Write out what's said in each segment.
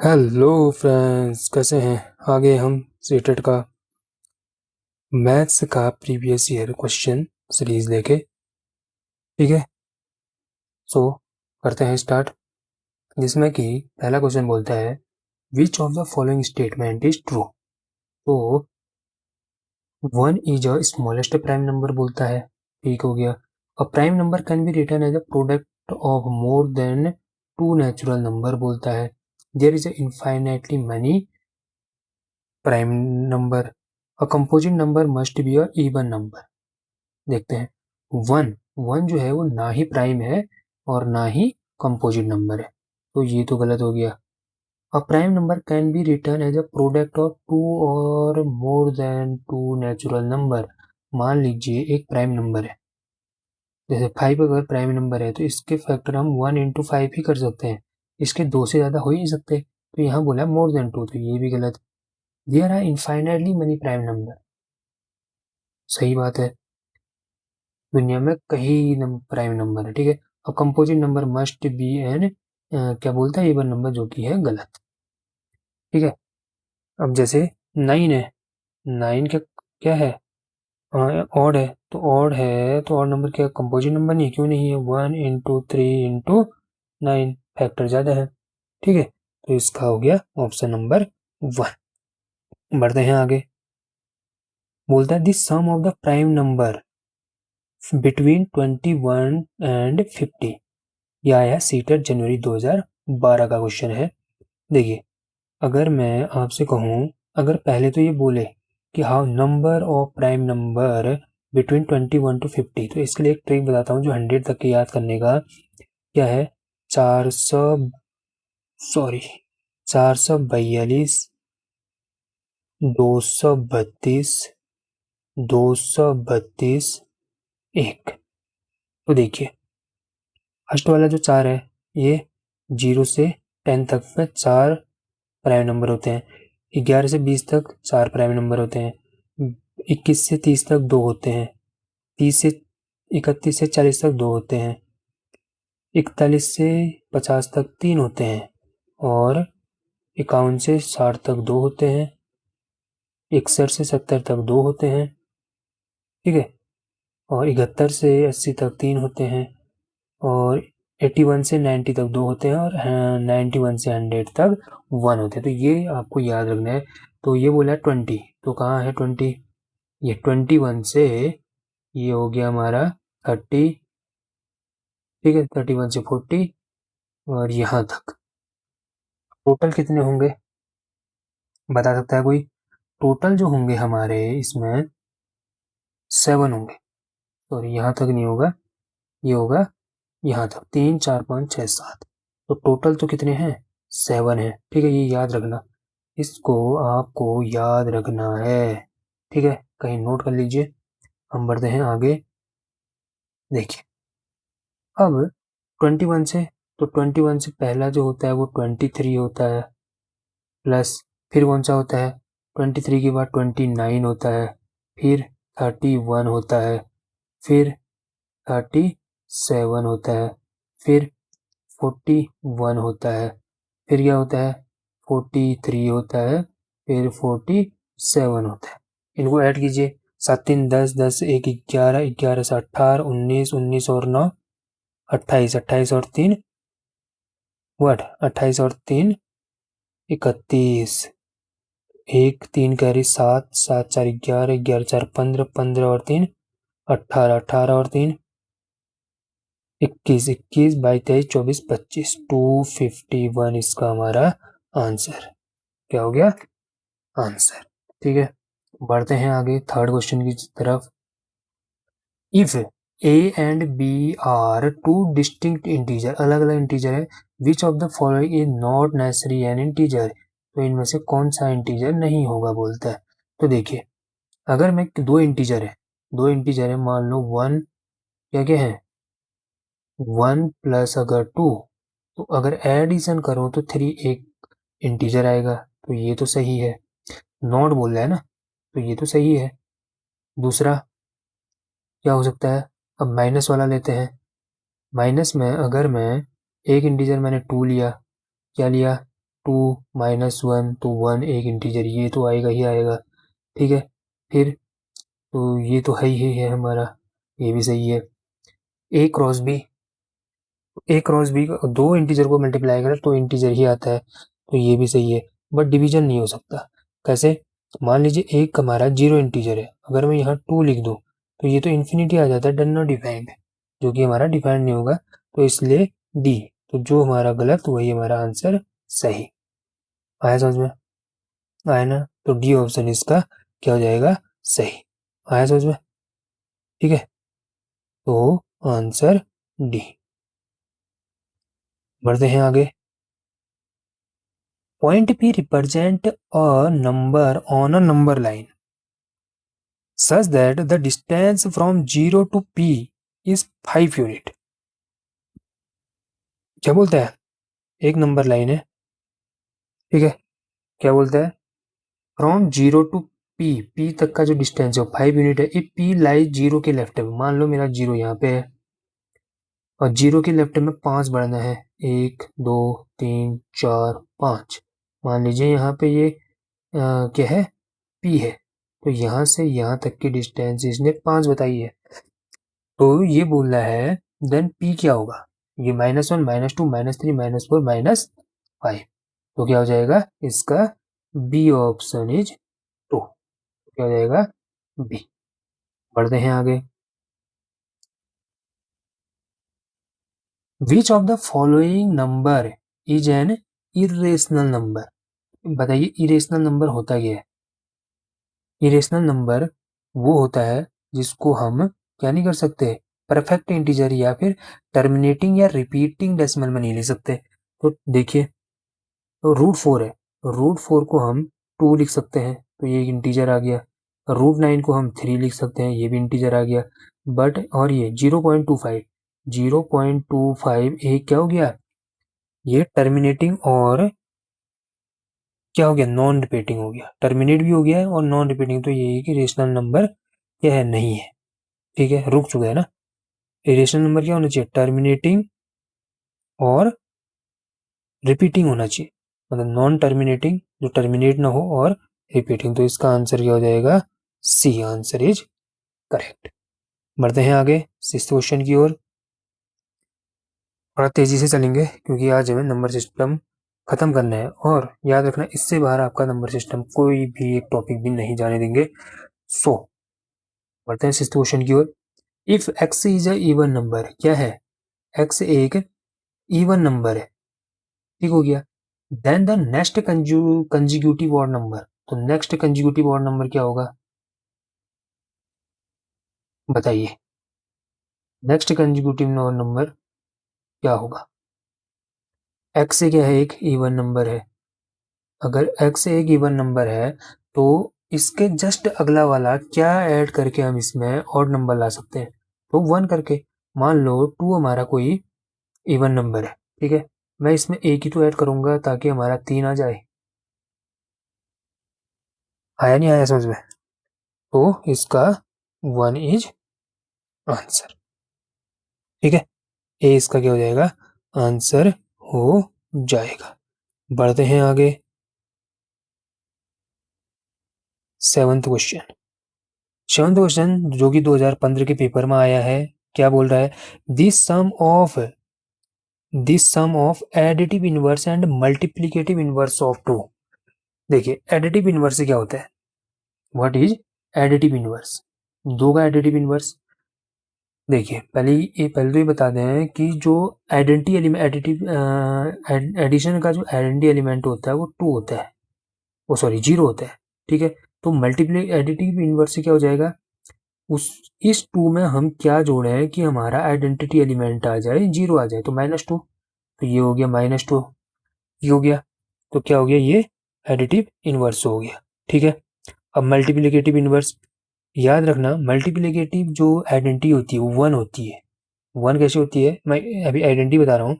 Hello friends, कैसे हैं। आगे हम सीटेट का मैथ्स का प्रीवियस ईयर क्वेश्चन सीरीज लेके, ठीक है। सो करते हैं स्टार्ट, जिसमें कि पहला क्वेश्चन बोलता है which of the following statement is true. तो 1 is a smallest prime number बोलता है, ठीक हो गया। A prime number can be written as a product of more than two natural number बोलता है। There is infinitely many prime number. A composite number must be a even number. देखते हैं, one one जो है वो ना ही prime है और ना ही कंपोजिट नंबर है, तो ये तो गलत हो गया। A prime number can be written as a product of two और more than two natural number. मान लीजिए एक प्राइम नंबर है, जैसे 5 अगर प्राइम नंबर है तो इसके फैक्टर हम 1 into 5 ही कर सकते हैं, इसके दो से ज़्यादा हो ही नहीं सकते। तो यहाँ बोला मोर देन टू, तो ये भी गलत। There are infinitely many prime number, सही बात है, दुनिया में कई प्राइम नंबर है, ठीक है। और composite number must be an क्या बोलता है इवन नंबर, जो कि है गलत, ठीक है। अब जैसे 9 है, 9 क्या क्या है, ऑड है, तो ऑड है तो ऑड नंबर क्या कंपोजिट नंबर नहीं है, क्यों नहीं है, 1 into 3 into 9 फैक्टर ज़्यादा है, ठीक है। तो इसका हो गया ऑप्शन नंबर 1। बढ़ते हैं आगे, बोलता है this sum of the prime number between 21 and 50। यह आया सीटेट जनवरी 2012 का क्वेश्चन है। देखिए, अगर मैं आपसे कहूँ, अगर पहले तो ये बोले कि how number of prime number between 21 to 50, तो इसके लिए एक ट्रिक बताता हूँ जो 100 तक के याद करने का। क्या है, 400 सॉरी 442, 232, 232, 1। तो देखिए, फर्स्ट वाला जो 4 है, ये 0 से 10 तक में 4 प्राइम नंबर होते हैं। 11 से 20 तक 4 प्राइम नंबर होते हैं। 21 से 30 तक 2 होते हैं। 30 से 31 से 40 तक 2 होते हैं। 41 से 50 तक 3 होते हैं। और 51 से 60 तक 2 होते हैं। 61 से 70 तक 2 होते हैं, ठीक है। और 71 से 80 तक 3 होते हैं। और 81 से 90 तक 2 होते हैं। और 91 से 100 तक 1 होते हैं। तो ये आपको याद रखना है। तो ये बोला 20, तो कहाँ है 20, ये 21 से ये हो गया हमारा 30, ठीक है, 31 से 40 और यहाँ तक टोटल कितने होंगे, बता सकता है कोई। टोटल जो होंगे हमारे इसमें 7 होंगे, और यहाँ तक नहीं होगा, ये होगा यहाँ तक 3 4 5 6 7। तो टोटल तो कितने हैं, 7 है, ठीक है। ये याद रखना, इसको आपको याद रखना है, ठीक है, कहीं नोट कर लीजिए। हम बढ़ते हैं आगे। देखिए, अब 21 से, तो 21 से पहला जो होता है वो 23 होता है, प्लस फिर कौन सा होता है, 23 के बाद 29 होता है, फिर 31 होता है, फिर 37 होता है, फिर 41 होता है, फिर क्या होता है, 43 होता है, फिर 47 होता है। इनको ऐड कीजिए, 7 3 10, 10 1 11, 11 से 18, 19, 19 और 9 28, 28 और 3 व्हाट, 28 और 3 31, 1 3 कैरी 7, 7 4 11, 11 4 15, 15 और 3 18, 18 और 3 21, 21 22 23 24 25, 251 इसका हमारा आंसर क्या हो गया, आंसर, ठीक है। बढ़ते हैं आगे थर्ड क्वेश्चन की तरफ। If A and B are two distinct integer, अलग अलग इंटीजर है, which of the following is not necessary an integer, तो इनमें से कौन सा इंटीजर नहीं होगा बोलता है। तो देखिए, अगर मैं दो इंटीजर है मान लो 1, क्या क्या है, 1 प्लस अगर 2, तो अगर एडिशन करो तो 3 एक इंटीजर आएगा, तो ये तो सही है। नॉट बोल रहा है ना, तो ये तो सही है। दूसरा क्या हो सकता है, अब माइनस वाला लेते हैं। माइनस में अगर मैं एक इंटीजर मैंने 2 लिया, क्या लिया, 2 - 1 तो 1 एक इंटीजर, ये तो आएगा ही आएगा। ठीक है, फिर तो ये तो ही है हमारा, ये भी सही है। A क्रॉस B दो इंटीजर को मल्टीप्लाई करें तो इंटीजर ही आता है, तो ये भी सही है। बट डिवीजन नहीं हो सकता। कैसे? मान लीजिए एक हमारा 0 इंटीजर है, अगर मैं यहाँ 2 लिख दूँ तो ये तो इन्फिनिटी आ जाता है, डन नॉट डिफाइंड, जो कि हमारा डिफाइंड नहीं होगा, तो इसलिए डी। तो जो हमारा गलत वही हमारा आंसर सही। आया समझ में? आया ना? तो डी ऑप्शन इसका क्या हो जाएगा? सही। आया समझ में? ठीक है, तो आंसर डी। बढ़ते हैं आगे। Point P represent a number on a number line such that the distance from 0 to P is 5 unit. क्या बोलता है? एक नंबर लाइन है, ठीक है, क्या बोलता है? फ्रॉम 0 टू पी तक का जो डिस्टेंस है 5 यूनिट है। इफ पी लाइज 0 के लेफ्ट में, मान लो मेरा 0 यहाँ पे है और 0 के लेफ्ट में 5 बढ़ना है, 1 2 3 4 5। मान लीजिए यहाँ पे ये क्या है? P है, तो यहाँ से यहाँ तक की डिस्टेंस इसने 5 बताई है, तो ये बोल रहा है देन P क्या होगा? ये -1 -2 -3 -4 -5, तो क्या हो जाएगा इसका? B option is true. क्या हो जाएगा? बी। बढ़ते हैं आगे। Which of the following number is an irrational number? बताइए इरेशनल नंबर होता क्या है? इरेशनल नंबर वो होता है जिसको हम क्या नहीं कर सकते? परफेक्ट इंटीजर या फिर टर्मिनेटिंग या रिपीटिंग डेसिमल में नहीं ले सकते। तो देखिए, तो √4 है, √4 को हम 2 लिख सकते हैं, तो ये एक इंटीजर आ गया। √9 को हम 3 लिख सकते हैं, ये भी इंटीजर आ गया। बट और ये 0.25 एक क्या हो गया? ये टर्मिनेटिंग और क्या हो गया? नॉन रिपीटिंग हो गया। टर्मिनेट भी हो गया है और नॉन रिपीटिंग, तो ये है कि रेशनल नंबर क्या है? नहीं है। ठीक है, रुक चुका है ना। रेशनल नंबर क्या होना चाहिए? टर्मिनेटिंग और रिपीटिंग होना चाहिए, मतलब नॉन टर्मिनेटिंग जो टर्मिनेट ना हो और रिपीटिंग। तो इसका आंसर क्या हो जाएगा? C answer is correct. बढ़ते हैं आगे 6th क्वेश्चन की ओर। थोड़ा तेजी से चलेंगे क्योंकि आज हमें नंबर सिस्टम खत्म करना है, और याद रखना इससे बाहर आपका नंबर सिस्टम कोई भी एक टॉपिक भी नहीं जाने देंगे। सो बढ़ते हैं 6th क्वेश्चन की ओर। If X is a even number, क्या है? एक्स एक इवन नंबर है, ठीक हो गया। Then the next consecutive odd number, तो नेक्स्ट कंजिक्यूटिव ऑड नंबर क्या होगा? बताइए, नेक्स्ट कंजिक्यूटिव ऑड नंबर क्या होगा? एक्स से क्या है? एक इवन नंबर है। अगर एक्स एक इवन नंबर है तो इसके जस्ट अगला वाला क्या ऐड करके हम इसमें ऑड नंबर ला सकते हैं? तो 1 करके। मान लो 2 हमारा कोई इवन नंबर है, ठीक है, मैं इसमें एक ही तो ऐड करूंगा ताकि हमारा 3 आ जाए। आया नहीं आया समझ में? तो इसका 1 इज आंसर। ठीक है, ए इसका क्या हो जाएगा? आंसर हो जाएगा। बढ़ते हैं आगे 7th क्वेश्चन। 7th क्वेश्चन जो कि 2015 के पेपर में आया है, क्या बोल रहा है? This sum of additive inverse and multiplicative inverse of 2। देखिए एडिटिव इनवर्स से क्या होता है? What is additive inverse? 2 का एडिटिव इनवर्स। देखिए पहले तो ये बता दें कि जो आइडेंटिटी एलिमेंट एडिशन का जो आइडेंटिटी एलिमेंट होता है वो 2 होता है, वो सॉरी 0 होता है। ठीक है, तो मल्टीप्ली एडिटिव इनवर्स से क्या हो जाएगा? उस इस 2 में हम क्या जोड़े कि हमारा आइडेंटिटी एलिमेंट आ जाए 0 आ जाए, तो -2, तो ये हो गया -2, ये हो गया, तो क्या हो गया? ये एडिटिव इनवर्स हो गया। ठीक है, अब मल्टीप्लिकेटिव इनवर्स, याद रखना मल्टीप्लिकेटिव जो आइडेंटिटी होती है वो 1 होती है। 1 कैसे होती है? मैं अभी आइडेंटिटी बता रहा हूँ।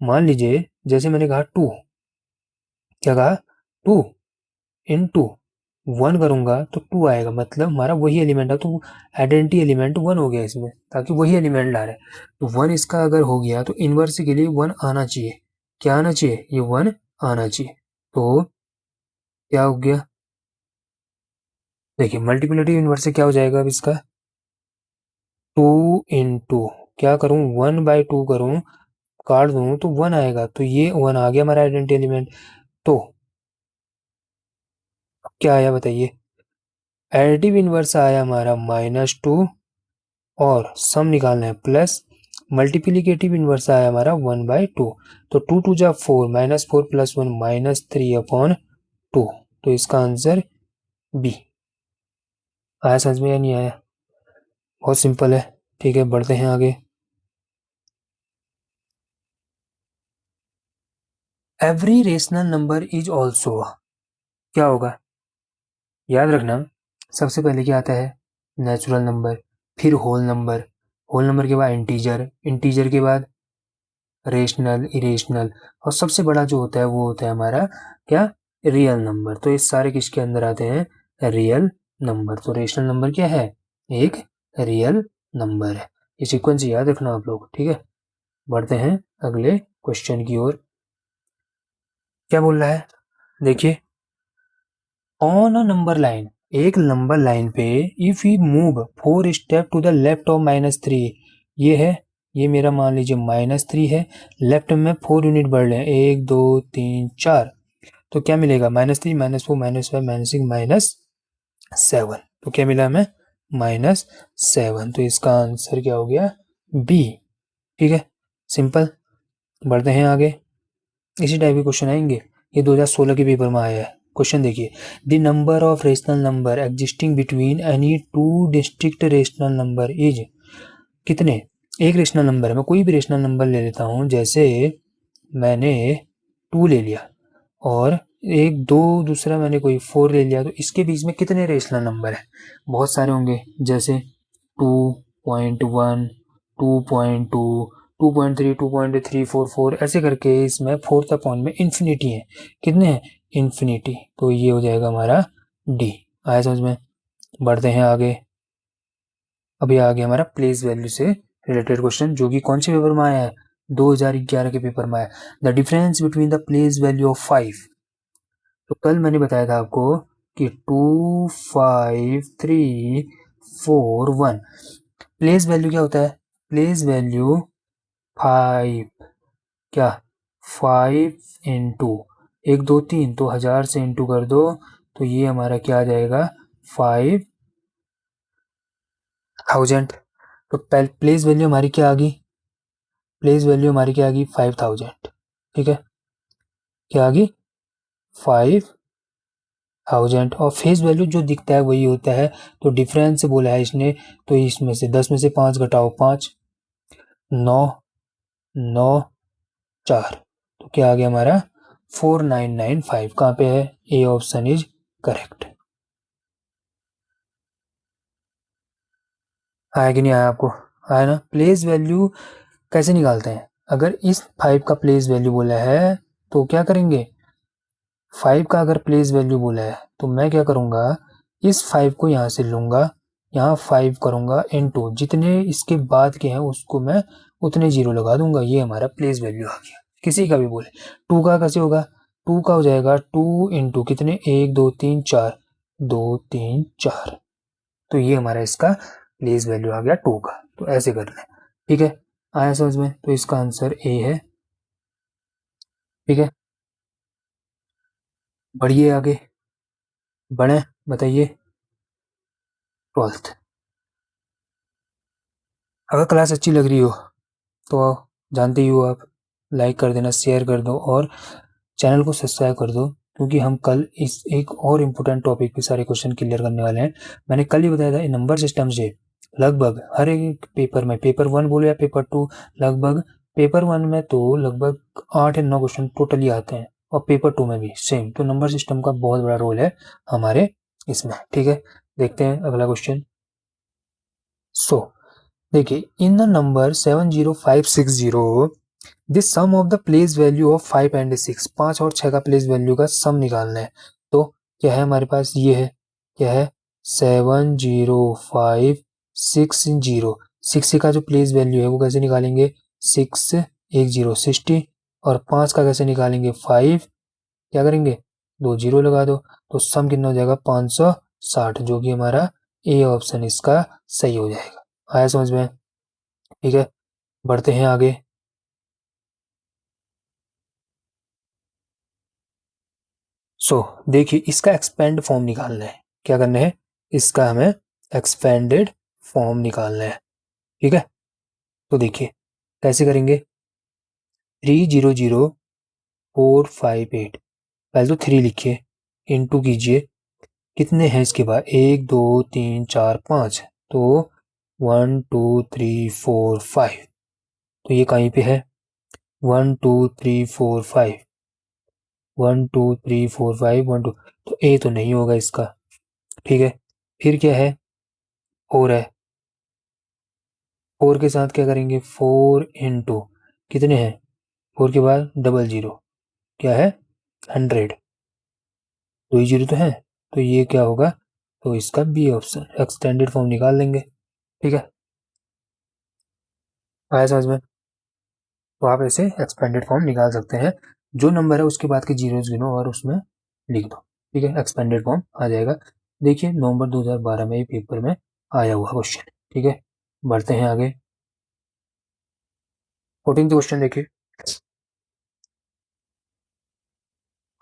मान लीजिए जैसे मैंने कहा 2, क्या कहा? 2 इंटू 1 करूंगा तो 2 आएगा, मतलब हमारा वही एलिमेंट है, तो आइडेंटिटी एलिमेंट 1 हो गया इसमें, ताकि वही एलिमेंट ला रहा है। तो 1 इसका अगर हो गया तो इनवर्स के लिए 1 आना चाहिए। क्या आना चाहिए? ये 1 आना चाहिए। तो क्या हो गया, देखिए मल्टीप्लिकेटिव इनवर्स से क्या हो जाएगा अब इसका, 2 क्या करूं, 1/2 करूं, काट दूं तो 1 आएगा, तो ये 1 आ गया हमारा आइडेंटिटी एलिमेंट। तो अब क्या आया बताइए, एडिटिव इनवर्स आया हमारा -2 और सम निकालना है प्लस, मल्टीप्लिकेटिव इनवर्स आया हमारा 1/2। तो 2 2 जा 4, -4 + 1 -3/2। तो इसका आंसर बी। आया समझ में या नहीं आया? बहुत सिंपल है। ठीक है, बढ़ते हैं आगे। Every rational number is also, क्या होगा, याद रखना, सबसे पहले क्या आता है, नेचुरल नंबर, फिर होल नंबर, होल नंबर के बाद इंटीजर, इंटीजर के बाद रेशनल, इरेशनल, और सबसे बड़ा जो होता है वो होता है हमारा क्या, रियल नंबर। तो ये सारे किसके अंदर आते हैं, रियल नंबर। तो रेशनल नंबर क्या है, एक रियल नंबर है। ये सीक्वेंस याद रखना आप लोग, ठीक है। बढ़ते हैं अगले क्वेश्चन की ओर। क्या बोल रहा है, देखिए, ऑन अ नंबर लाइन, एक नंबर लाइन पे, if you move 4 step to the left of -3, ये है, ये मेरा मान लीजिए -3 है, लेफ्ट में 4 यूनिट बढ़ रहे हैं, 1 2 3 4, तो क्या मिलेगा, -3 -4 -5 -6 -7, तो क्या मिला हमें, -7। तो इसका आंसर क्या हो गया, बी। ठीक है, सिंपल। बढ़ते हैं आगे, इसी टाइप के क्वेश्चन आएंगे, ये 2016 के पेपर में आया है। क्वेश्चन देखिए, the number of rational number existing between any two district rational number is, कितने, एक रेशनल नंबर है, मैं कोई भी रेशनल नंबर ले लेता हूँ, जैसे मैंने 2 ले लिया और एक दो दूसरा मैंने कोई 4 ले लिया, तो इसके बीच में कितने रेशनल नंबर है, बहुत सारे होंगे, जैसे 2.1 2.2 2.3 2.344 ऐसे करके, इसमें फोर्थ अपॉइंट में इन्फिनिटी है, कितने हैं, इन्फिनिटी। तो ये हो जाएगा हमारा डी। आया समझ में? बढ़ते हैं आगे। अभी आ गया हमारा प्लेस वैल्यू से रिलेटेड क्वेश्चन, जो कि कौन से पेपर में आया है, 2011 के पेपर में आया। The difference between the place value of 5, तो कल मैंने बताया था आपको कि 2 5 3 4 1, प्लेस वैल्यू क्या होता है, प्लेस वैल्यू 5, क्या, 5 × 1 2 3, तो 1000 से इंटू कर दो, तो ये हमारा क्या आ जाएगा, 5000। तो प्लेस वैल्यू हमारी क्या आ गई, प्लेस वैल्यू हमारी क्या आ गई, 5000। ठीक है, क्या आ गई, 5000। और फेस वैल्यू जो दिखता है वही होता है, तो डिफरेंस बोला है इसने, तो इसमें से 10 में से 5 घटाओ, 5 9 9 4, तो क्या आ गया हमारा 4995। कहाँ पे है, ए ऑप्शन इज करेक्ट। आया कि नहीं आया आपको, आया ना। प्लेस वैल्यू कैसे निकालते हैं, अगर इस 5 का प्लेस वैल्यू बोला है तो क्या करेंगे, 5 का अगर प्लेस वैल्यू बोला है तो मैं क्या करूँगा, इस 5 को यहाँ से लूँगा, यहाँ 5 करूँगा इनटू, जितने इसके बाद के हैं उसको मैं उतने जीरो लगा दूंगा, ये हमारा प्लेस वैल्यू आ गया। किसी का भी बोले, 2 का कैसे होगा, 2 का हो जाएगा 2 इंटू कितने, 1 2 3 4, 2 3 4, तो ये हमारा इसका प्लेस वैल्यू आ गया 2 का। तो ऐसे करना है, ठीक है। आया समझ में? तो इसका आंसर ए है, ठीक है। बढ़िए आगे बढ़े, बताइए 12th। अगर क्लास अच्छी लग रही हो तो जानते ही हो आप, लाइक कर देना, शेयर कर दो और चैनल को सब्सक्राइब कर दो, क्योंकि हम कल इस एक और इम्पोर्टेंट टॉपिक पे सारे क्वेश्चन क्लियर करने वाले हैं। मैंने कल ही बताया था, नंबर सिस्टम से लगभग हर एक पेपर में, पेपर 1 बोलो या पेपर 2, लगभग पेपर 1 में तो लगभग 8 या 9 क्वेश्चन टोटली आते हैं, और पेपर 2 में भी सेम। तो नंबर सिस्टम का बहुत बड़ा रोल है हमारे इसमें, ठीक है। देखते हैं अगला क्वेश्चन। सो देखिए, in the number 70560, this sum of the place value of 5 and 6, 5 और 6 का प्लेस वैल्यू का सम निकालना है। तो क्या है हमारे पास, ये है, क्या है, 70560, 6 का जो प्लेस वैल्यू है वो कैसे निकालेंगे, 6 1 0 60, और 5 का कैसे निकालेंगे, 5 क्या करेंगे, 2 जीरो लगा दो, तो सम कितना हो जाएगा 560, जो कि हमारा ए ऑप्शन इसका सही हो जाएगा। आया समझ में? ठीक है, बढ़ते हैं आगे। देखिए इसका एक्सपेंड फॉर्म निकालना है। क्या करना है, इसका हमें एक्सपेंडेड फॉर्म निकालना है। ठीक है, तो देखिए कैसे करेंगे, 300458, पहले तो 3 लिखिए, इंटू कीजिए, कितने हैं इसके बाद, 1 2 3 4 5, तो 1 2 3 4 5, तो ये कहीं पे है, 1 2 3 4 5, 1 2 3 4 5, 1 2, तो ए तो नहीं होगा इसका। ठीक है, फिर क्या है, 4 है, 4 के साथ क्या करेंगे, 4 इंटू, कितने हैं, 4 के बाद डबल जीरो, क्या है, 100, 2 ही जीरो तो है, तो ये क्या होगा, तो इसका बी ऑप्शन एक्सटेंडेड फॉर्म निकाल लेंगे। ठीक है, आया समझ में? तो आप ऐसे एक्सपेंडेड फॉर्म निकाल सकते हैं, जो नंबर है उसके बाद के जीरोस गिनो और उसमें लिख दो। ठीक है, एक्सपेंडेड फॉर्म आ जाएगा। देखिए नवंबर 2012 में ये पेपर में आया हुआ क्वेश्चन। ठीक है, बढ़ते हैं आगे। 14th क्वेश्चन देखिए,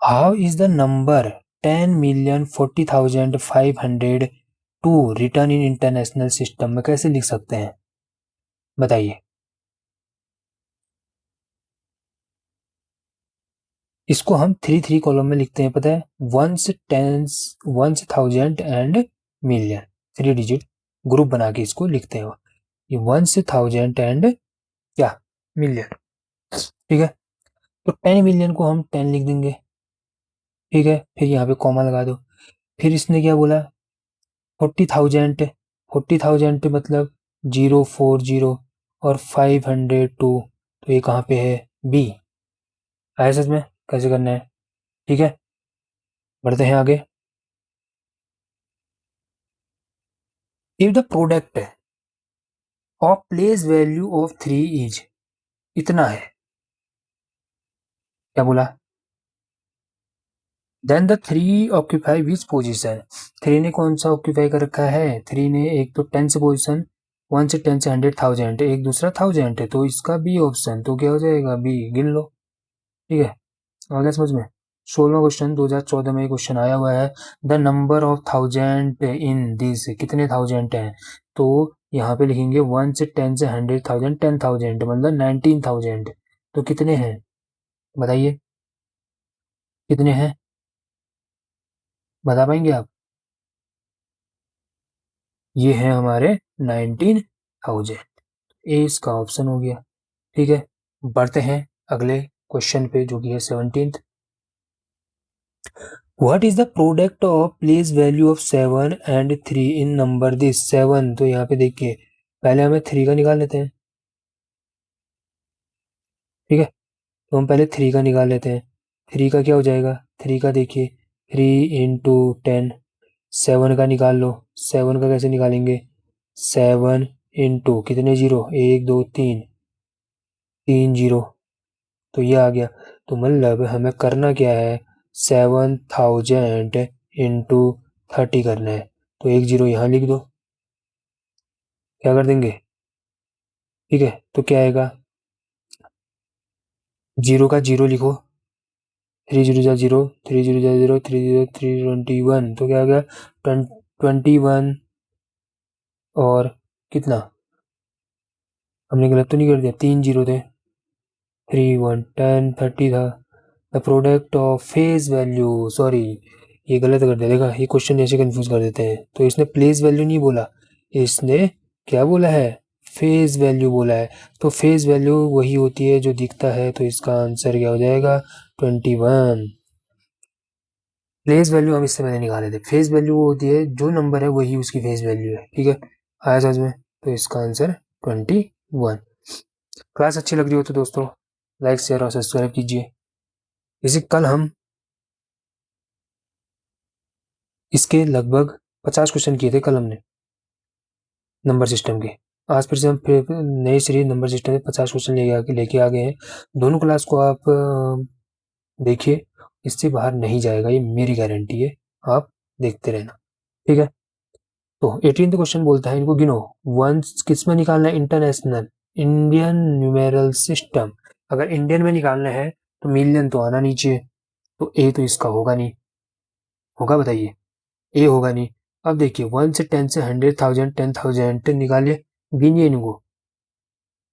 how is the number 10,40,502 return in international system में कैसे लिख सकते हैं, बताइए। इसको हम 3 कॉलम में लिखते हैं, पता है, ones, tens, ones, thousand and million, 3 digit group बना के इसको लिखते हैं। ये वंस, थाउजेंड एंड क्या, मिलियन। ठीक है, तो 10 मिलियन को हम 10 लिख देंगे। ठीक है, फिर यहाँ पे कॉमा लगा दो। फिर इसने क्या बोला, 40,000, 40,000 मतलब 040 और 502, तो ये कहाँ पे है, बी। आया सच में, कैसे करना है। ठीक है, बढ़ते हैं आगे। If the product of place value of 3 is, इतना है, क्या बोला, then the 3 occupy which position, 3 ने कौन सा ऑक्यूपाई कर रखा है, 3 ने एक तो 10 से पोजिशन, 1 से 10 से 100,000, एक दूसरा 1000 है, तो इसका बी ऑप्शन, तो क्या हो जाएगा, बी, गिन लो। ठीक है, आ गया समझ में। 16वां क्वेश्चन 2014 में क्वेश्चन आया हुआ है, the number of thousand in this, कितने थाउजेंड हैं, तो यहाँ पे लिखेंगे 1 से 10 से 100,000, 10,000 मतलब 19,000, तो कितने हैं, बताइए कितने हैं, बता पाएंगे आप। ये हैं हमारे 19,000, ए इसका ऑप्शन हो गया। ठीक है, बढ़ते हैं अगले क्वेश्चन पे जो कि है 17th। What is the product of place value of 7 and 3 in number this 7, तो यहाँ पे देखिए पहले हमें 3 का निकाल लेते हैं। ठीक है, तो हम पहले 3 का निकाल लेते हैं। 3 का क्या हो जाएगा, 3 का देखिए 3 × 10, 7 का निकाल लो, 7 का कैसे निकालेंगे, 7 इंटू कितने जीरो, 1 2 3, 3 जीरो, तो ये आ गया। तो मतलब हमें करना क्या है, 7,000 इंटू 30 करना है, तो 1 जीरो यहाँ लिख दो, क्या कर देंगे। ठीक है, तो क्या आएगा, जीरो का जीरो लिखो, 3 0 जा 0, 3 0 जा 0, 3 0 3 21, तो क्या आ गया, 21, और कितना, हमने गलत तो नहीं कर दिया, 3 जीरो थे, 3 1 10 30 था। The product of face value, sorry ये गलत कर दिया, देखा ये क्वेश्चन ऐसे कंफ्यूज कर देते हैं, तो इसने प्लेस वैल्यू नहीं बोला, इसने क्या बोला है, फेस वैल्यू बोला है। तो फेस वैल्यू वही होती है जो दिखता है, तो इसका आंसर क्या हो जाएगा, 21। प्लेस वैल्यू हम इससे पहले निकाले थे, फेस वैल्यू वो होती है जो नंबर है वही उसकी फेस वैल्यू है। ठीक है, आया समझ में, तो इसका आंसर 21। क्लास अच्छी लग रही हो तो दोस्तों लाइक शेयर और सब्सक्राइब कीजिए। जैसे कल हम इसके लगभग 50 क्वेश्चन किए थे कल हमने नंबर सिस्टम के। आज फिर से हम फिर नई सीरीज नंबर सिस्टम में 50 क्वेश्चन लेके आ गए हैं। दोनों क्लास को आप देखिए इससे बाहर नहीं जाएगा, ये मेरी गारंटी है, आप देखते रहना। ठीक है, तो 18th क्वेश्चन बोलता है इनको गिनो। वंस किस में निकालना है? International Indian numeral system. अगर इंडियन में निकालना है तो मिलियन तो आना नहीं चाहिए, तो ए तो इसका होगा नहीं, होगा बताइए? ए होगा नहीं। अब देखिए 1 से 10 से 100,000 10,000 निकालिए, गिनिए इनको।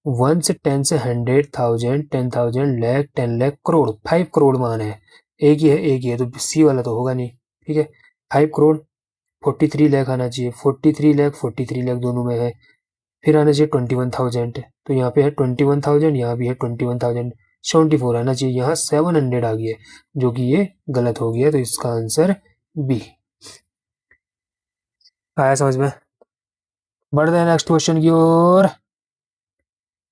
1 से 10 से 100,000 10,000 लाख 10 लाख करोड़, 5 करोड़ मान है। एक ही है, एक ही है, तो सी वाला तो होगा नहीं। ठीक है, 5 करोड़ 43 लाख आना चाहिए, 43 लाख 43 लाख दोनों में है। फिर आना चाहिए 21,000, तो यहाँ पे है 21,000, यहाँ भी है 21,000, 74 आना चाहिए, यहाँ 700 आ गया, जो कि ये गलत हो गया, तो इसका आंसर बी। आया समझ में? बढ़ते हैं नेक्स्ट क्वेश्चन की ओर।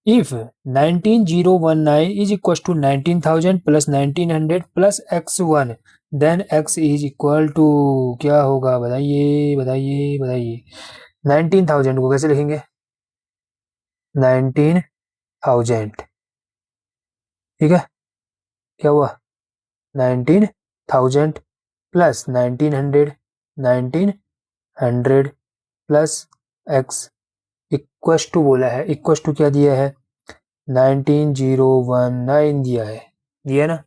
If 19019 is equal to 19,000 plus 1900 plus x1, then x is equal to क्या होगा? बताइए बताइए बताइए। 19,000 को कैसे लिखेंगे? 19,000, ठीक है, क्या हुआ? 19,000 plus 1900, 1900 plus x equal to बोला है, इक्वल टू क्या दिया है? 19,019 दिया है ना।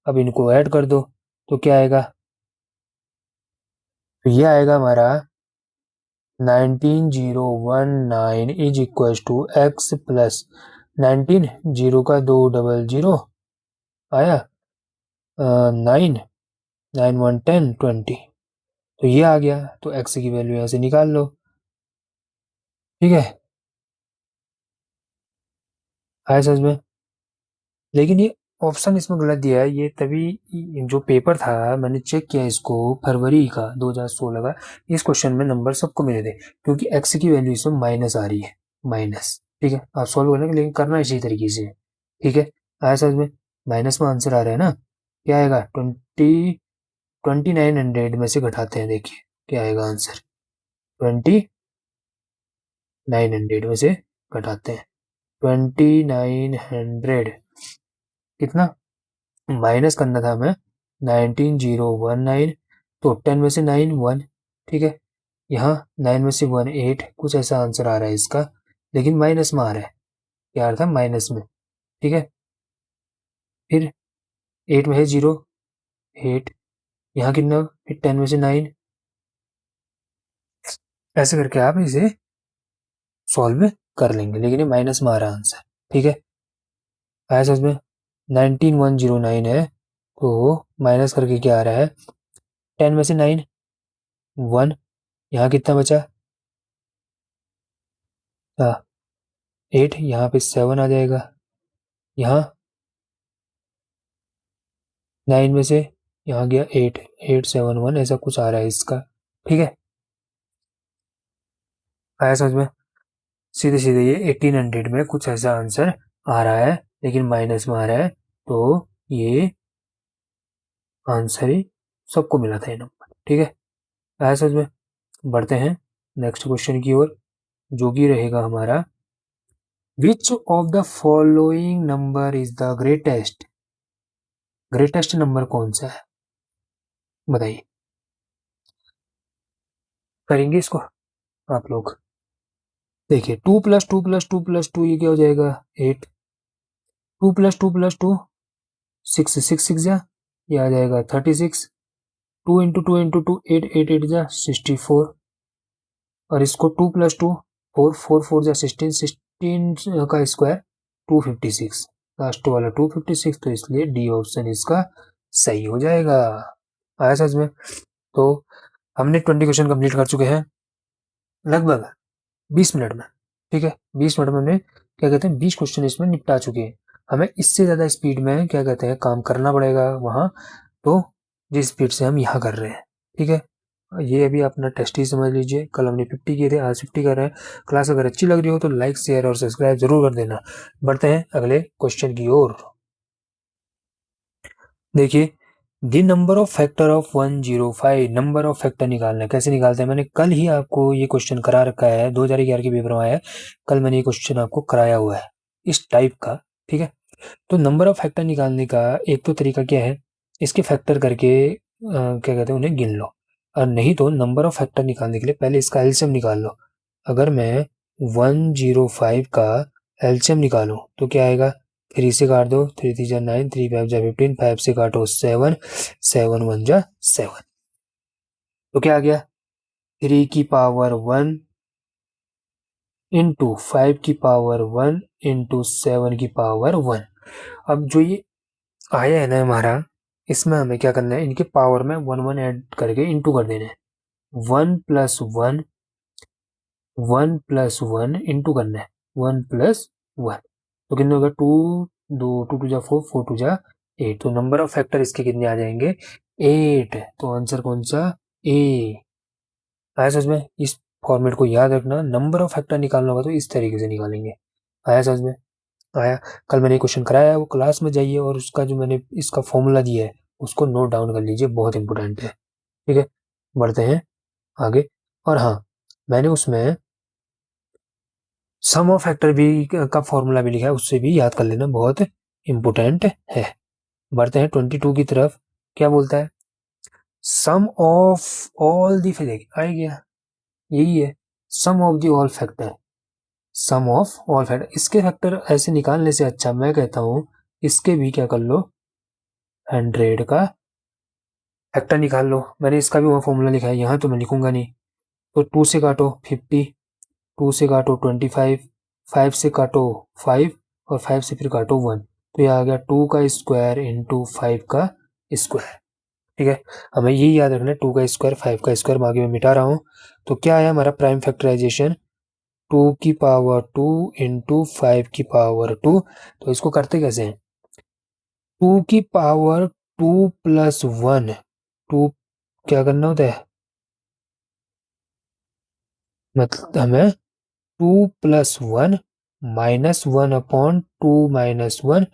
अब इनको ऐड कर दो तो क्या आएगा? तो ये आएगा हमारा 19,019 is equal to x plus 19, zero का 2 डबल जीरो आया, 9 9 1 10 20, तो ये आ गया, तो एक्स की वैल्यू यहाँ से निकाल लो। ठीक है, आया समझ में? लेकिन ये ऑप्शन इसमें गलत दिया है, ये तभी जो पेपर था मैंने चेक किया इसको, फरवरी का 2016 का, इस क्वेश्चन में नंबर सबको मिले थे, क्योंकि एक्स की वैल्यू इसमें माइनस आ रही है, माइनस। ठीक है, आप सॉल्व करेंगे लेकिन करना इसी तरीके से। ठीक है, आया समझ में? माइनस में आंसर आ रहा है ना, क्या आएगा? 2900 में से घटाते हैं, देखिए क्या आएगा आंसर। 2900 में से घटाते हैं, 2900 कितना माइनस करना था हमें? 19,019, तो 10 में से 9 1, ठीक है, यहाँ 9 में से 1 8, कुछ ऐसा आंसर आ रहा है इसका, लेकिन माइनस में आ रहा है, क्या आ रहा था? माइनस में। ठीक है, फिर 8 में है 0 8, यहाँ कितना? फिर 10 में से 9, ऐसे करके आप इसे सॉल्व कर लेंगे, लेकिन ये माइनस में आ रहा है आंसर। ठीक है, आया समझ में? 19,109 है, तो माइनस करके क्या आ रहा है? 10 में से 9 1, यहाँ कितना बचा? 8, यहाँ पे 7 आ जाएगा, यहाँ 9 में से यहाँ गया 8 8 7 1, ऐसा कुछ आ रहा है इसका। ठीक है, आया समझ में? सीधे सीधे ये 1800 में कुछ ऐसा आंसर आ रहा है, लेकिन माइनस में आ रहा है, तो ये आंसर ही सबको मिला था ये नंबर। ठीक है, आया समझ में? बढ़ते हैं नेक्स्ट क्वेश्चन की ओर, जो कि रहेगा हमारा, विच of the following number is the greatest? Greatest number कौन सा है बताइए? करेंगे इसको आप लोग, देखिए 2 प्लस 2 प्लस 2 प्लस 2, ये क्या हो जाएगा? 8, 2 प्लस 2 प्लस 2 6 6 6 जा, ये आ जाएगा 36, 2 इंटू 2 इंटू 2 8 8 8 जा 64, और इसको 2 प्लस 2 4 4 4 जा 16 16 का स्क्वायर 256, लास्ट वाला 256, तो इसलिए डी ऑप्शन इसका सही हो जाएगा। आया समझ में? तो हमने 20 क्वेश्चन कंप्लीट कर चुके हैं लगभग 20 मिनट में। ठीक है, 20 मिनट में हमने क्या कहते हैं 20 क्वेश्चन इसमें निपटा चुके हैं। हमें इससे ज़्यादा स्पीड में क्या कहते हैं काम करना पड़ेगा वहाँ, तो जिस स्पीड से हम यहाँ कर रहे हैं। ठीक है, ये अभी अपना टेस्ट ही समझ लीजिए, कल हमने 50 किए थे, आज 50 कर रहे हैं। क्लास अगर अच्छी लग रही हो तो लाइक शेयर और सब्सक्राइब जरूर कर देना। बढ़ते हैं अगले क्वेश्चन की ओर। देखिए, the number of factor of 105, number of factor निकालना है। कैसे निकालते हैं? मैंने कल ही आपको ये क्वेश्चन करा रखा है, 2011 के पेपर में आया है, कल मैंने ये क्वेश्चन आपको कराया हुआ है इस टाइप का। ठीक है, तो नंबर ऑफ फैक्टर निकालने का एक तो तरीका क्या है, इसके फैक्टर करके क्या कहते हैं उन्हें गिन लो, और नहीं तो नंबर ऑफ फैक्टर निकालने के लिए पहले इसका एलसीएम निकाल लो। अगर मैं 105 का एलसीएम निकालूं तो क्या आएगा, 3 से काट दो, 3 3 जा 9, 3 5 जा 15, 5 से काटो 7, 7 1 जा 7, तो क्या आ गया, 3 की पावर 1 इंटू 5 की पावर 1 इंटू 7 की पावर 1। अब जो ये आया है ना हमारा, इसमें हमें क्या करना है, इनके पावर में 1 1 ऐड करके इंटू कर देना है। 1 प्लस 1, 1 प्लस 1 इंटू करना है 1 प्लस 1, तो कितने होगा, 2 2 2 2 जा 4, 4 2 जा 8, तो नंबर ऑफ फैक्टर इसके कितने आ जाएंगे, 8। तो आंसर कौन सा, ए। आया समझ में, इस फॉर्मेट को याद रखना, नंबर ऑफ फैक्टर निकालना होगा तो इस तरीके से निकालेंगे। आया समझ में, आया। कल मैंने क्वेश्चन कराया है, वो क्लास में जाइए और उसका जो मैंने इसका फॉर्मूला दिया है उसको नोट डाउन कर लीजिए, बहुत इंपॉर्टेंट है। ठीक है, बढ़ते हैं आगे। और हाँ, मैंने उसमें सम ऑफ फैक्टर भी का फॉर्मूला भी लिखा है, उससे भी याद कर लेना, बहुत इंपॉर्टेंट है। बढ़ते हैं 22 की तरफ। क्या बोलता है, sum of all the physic, आ गया, यही है, sum of the all factor, sum of all factor. इसके फैक्टर ऐसे निकालने से अच्छा मैं कहता हूँ इसके भी क्या कर लो, 100 का फैक्टर निकाल लो। मैंने इसका भी वो फॉर्मूला लिखा है, यहाँ तो मैं लिखूंगा नहीं। तो 2 से काटो 50, 2 से काटो 25, 5 से काटो 5, और 5 से फिर काटो 1, तो यह आ गया 2 का स्क्वायर इंटू 5 का स्क्वायर। ठीक है, हमें यही याद रखना है, 2 का स्क्वायर 5 का स्क्वायर, आगे मैं मिटा रहा हूँ। तो क्या है हमारा प्राइम फैक्टराइजेशन, 2 की पावर 2 इंटू 5 की पावर 2। तो इसको करते कैसे हैं, 2 की पावर 2 प्लस 1, 2 क्या करना होता है, मतलब हमें 2 plus 1 minus 1 upon 2 minus 1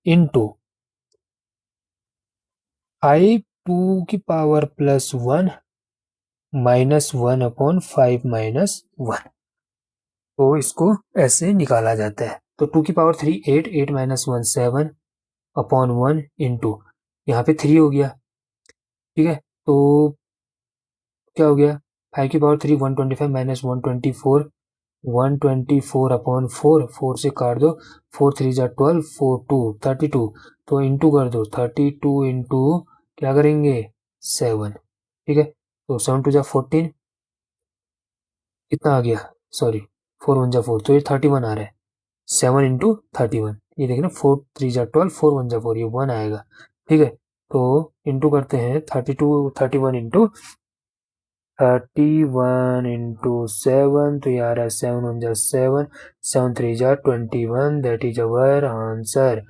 into 5 2 की power plus 1 minus 1 upon 5 minus 1। तो इसको ऐसे निकाला जाता है। तो 2 की पावर 3 8, 8 माइनस 1 7 अपॉन 1 इंटू, यहाँ पे 3 हो गया। ठीक है, तो क्या हो गया, 5 की पावर 3 125 माइनस 124, 124 अपॉन 4, 4 से काट दो, 4 3 जा 12, 4 2 32, तो इंटू कर दो, 32 इंटू क्या करेंगे 7। ठीक है, तो 7 2 जा 14, कितना आ गया, सॉरी 4 1 जा 4, तो ये 31 आ रहा है, 7 इंटू 31, ये देखना 4 3 जा 12, 4 1 जा 4, ये 1 आएगा। ठीक है, तो इंटू करते हैं 32 31 इंटू 31 इंटू 7, तो यार है 7 1 जा 7, 7 3 जा 21, दैट इज अवर आंसर।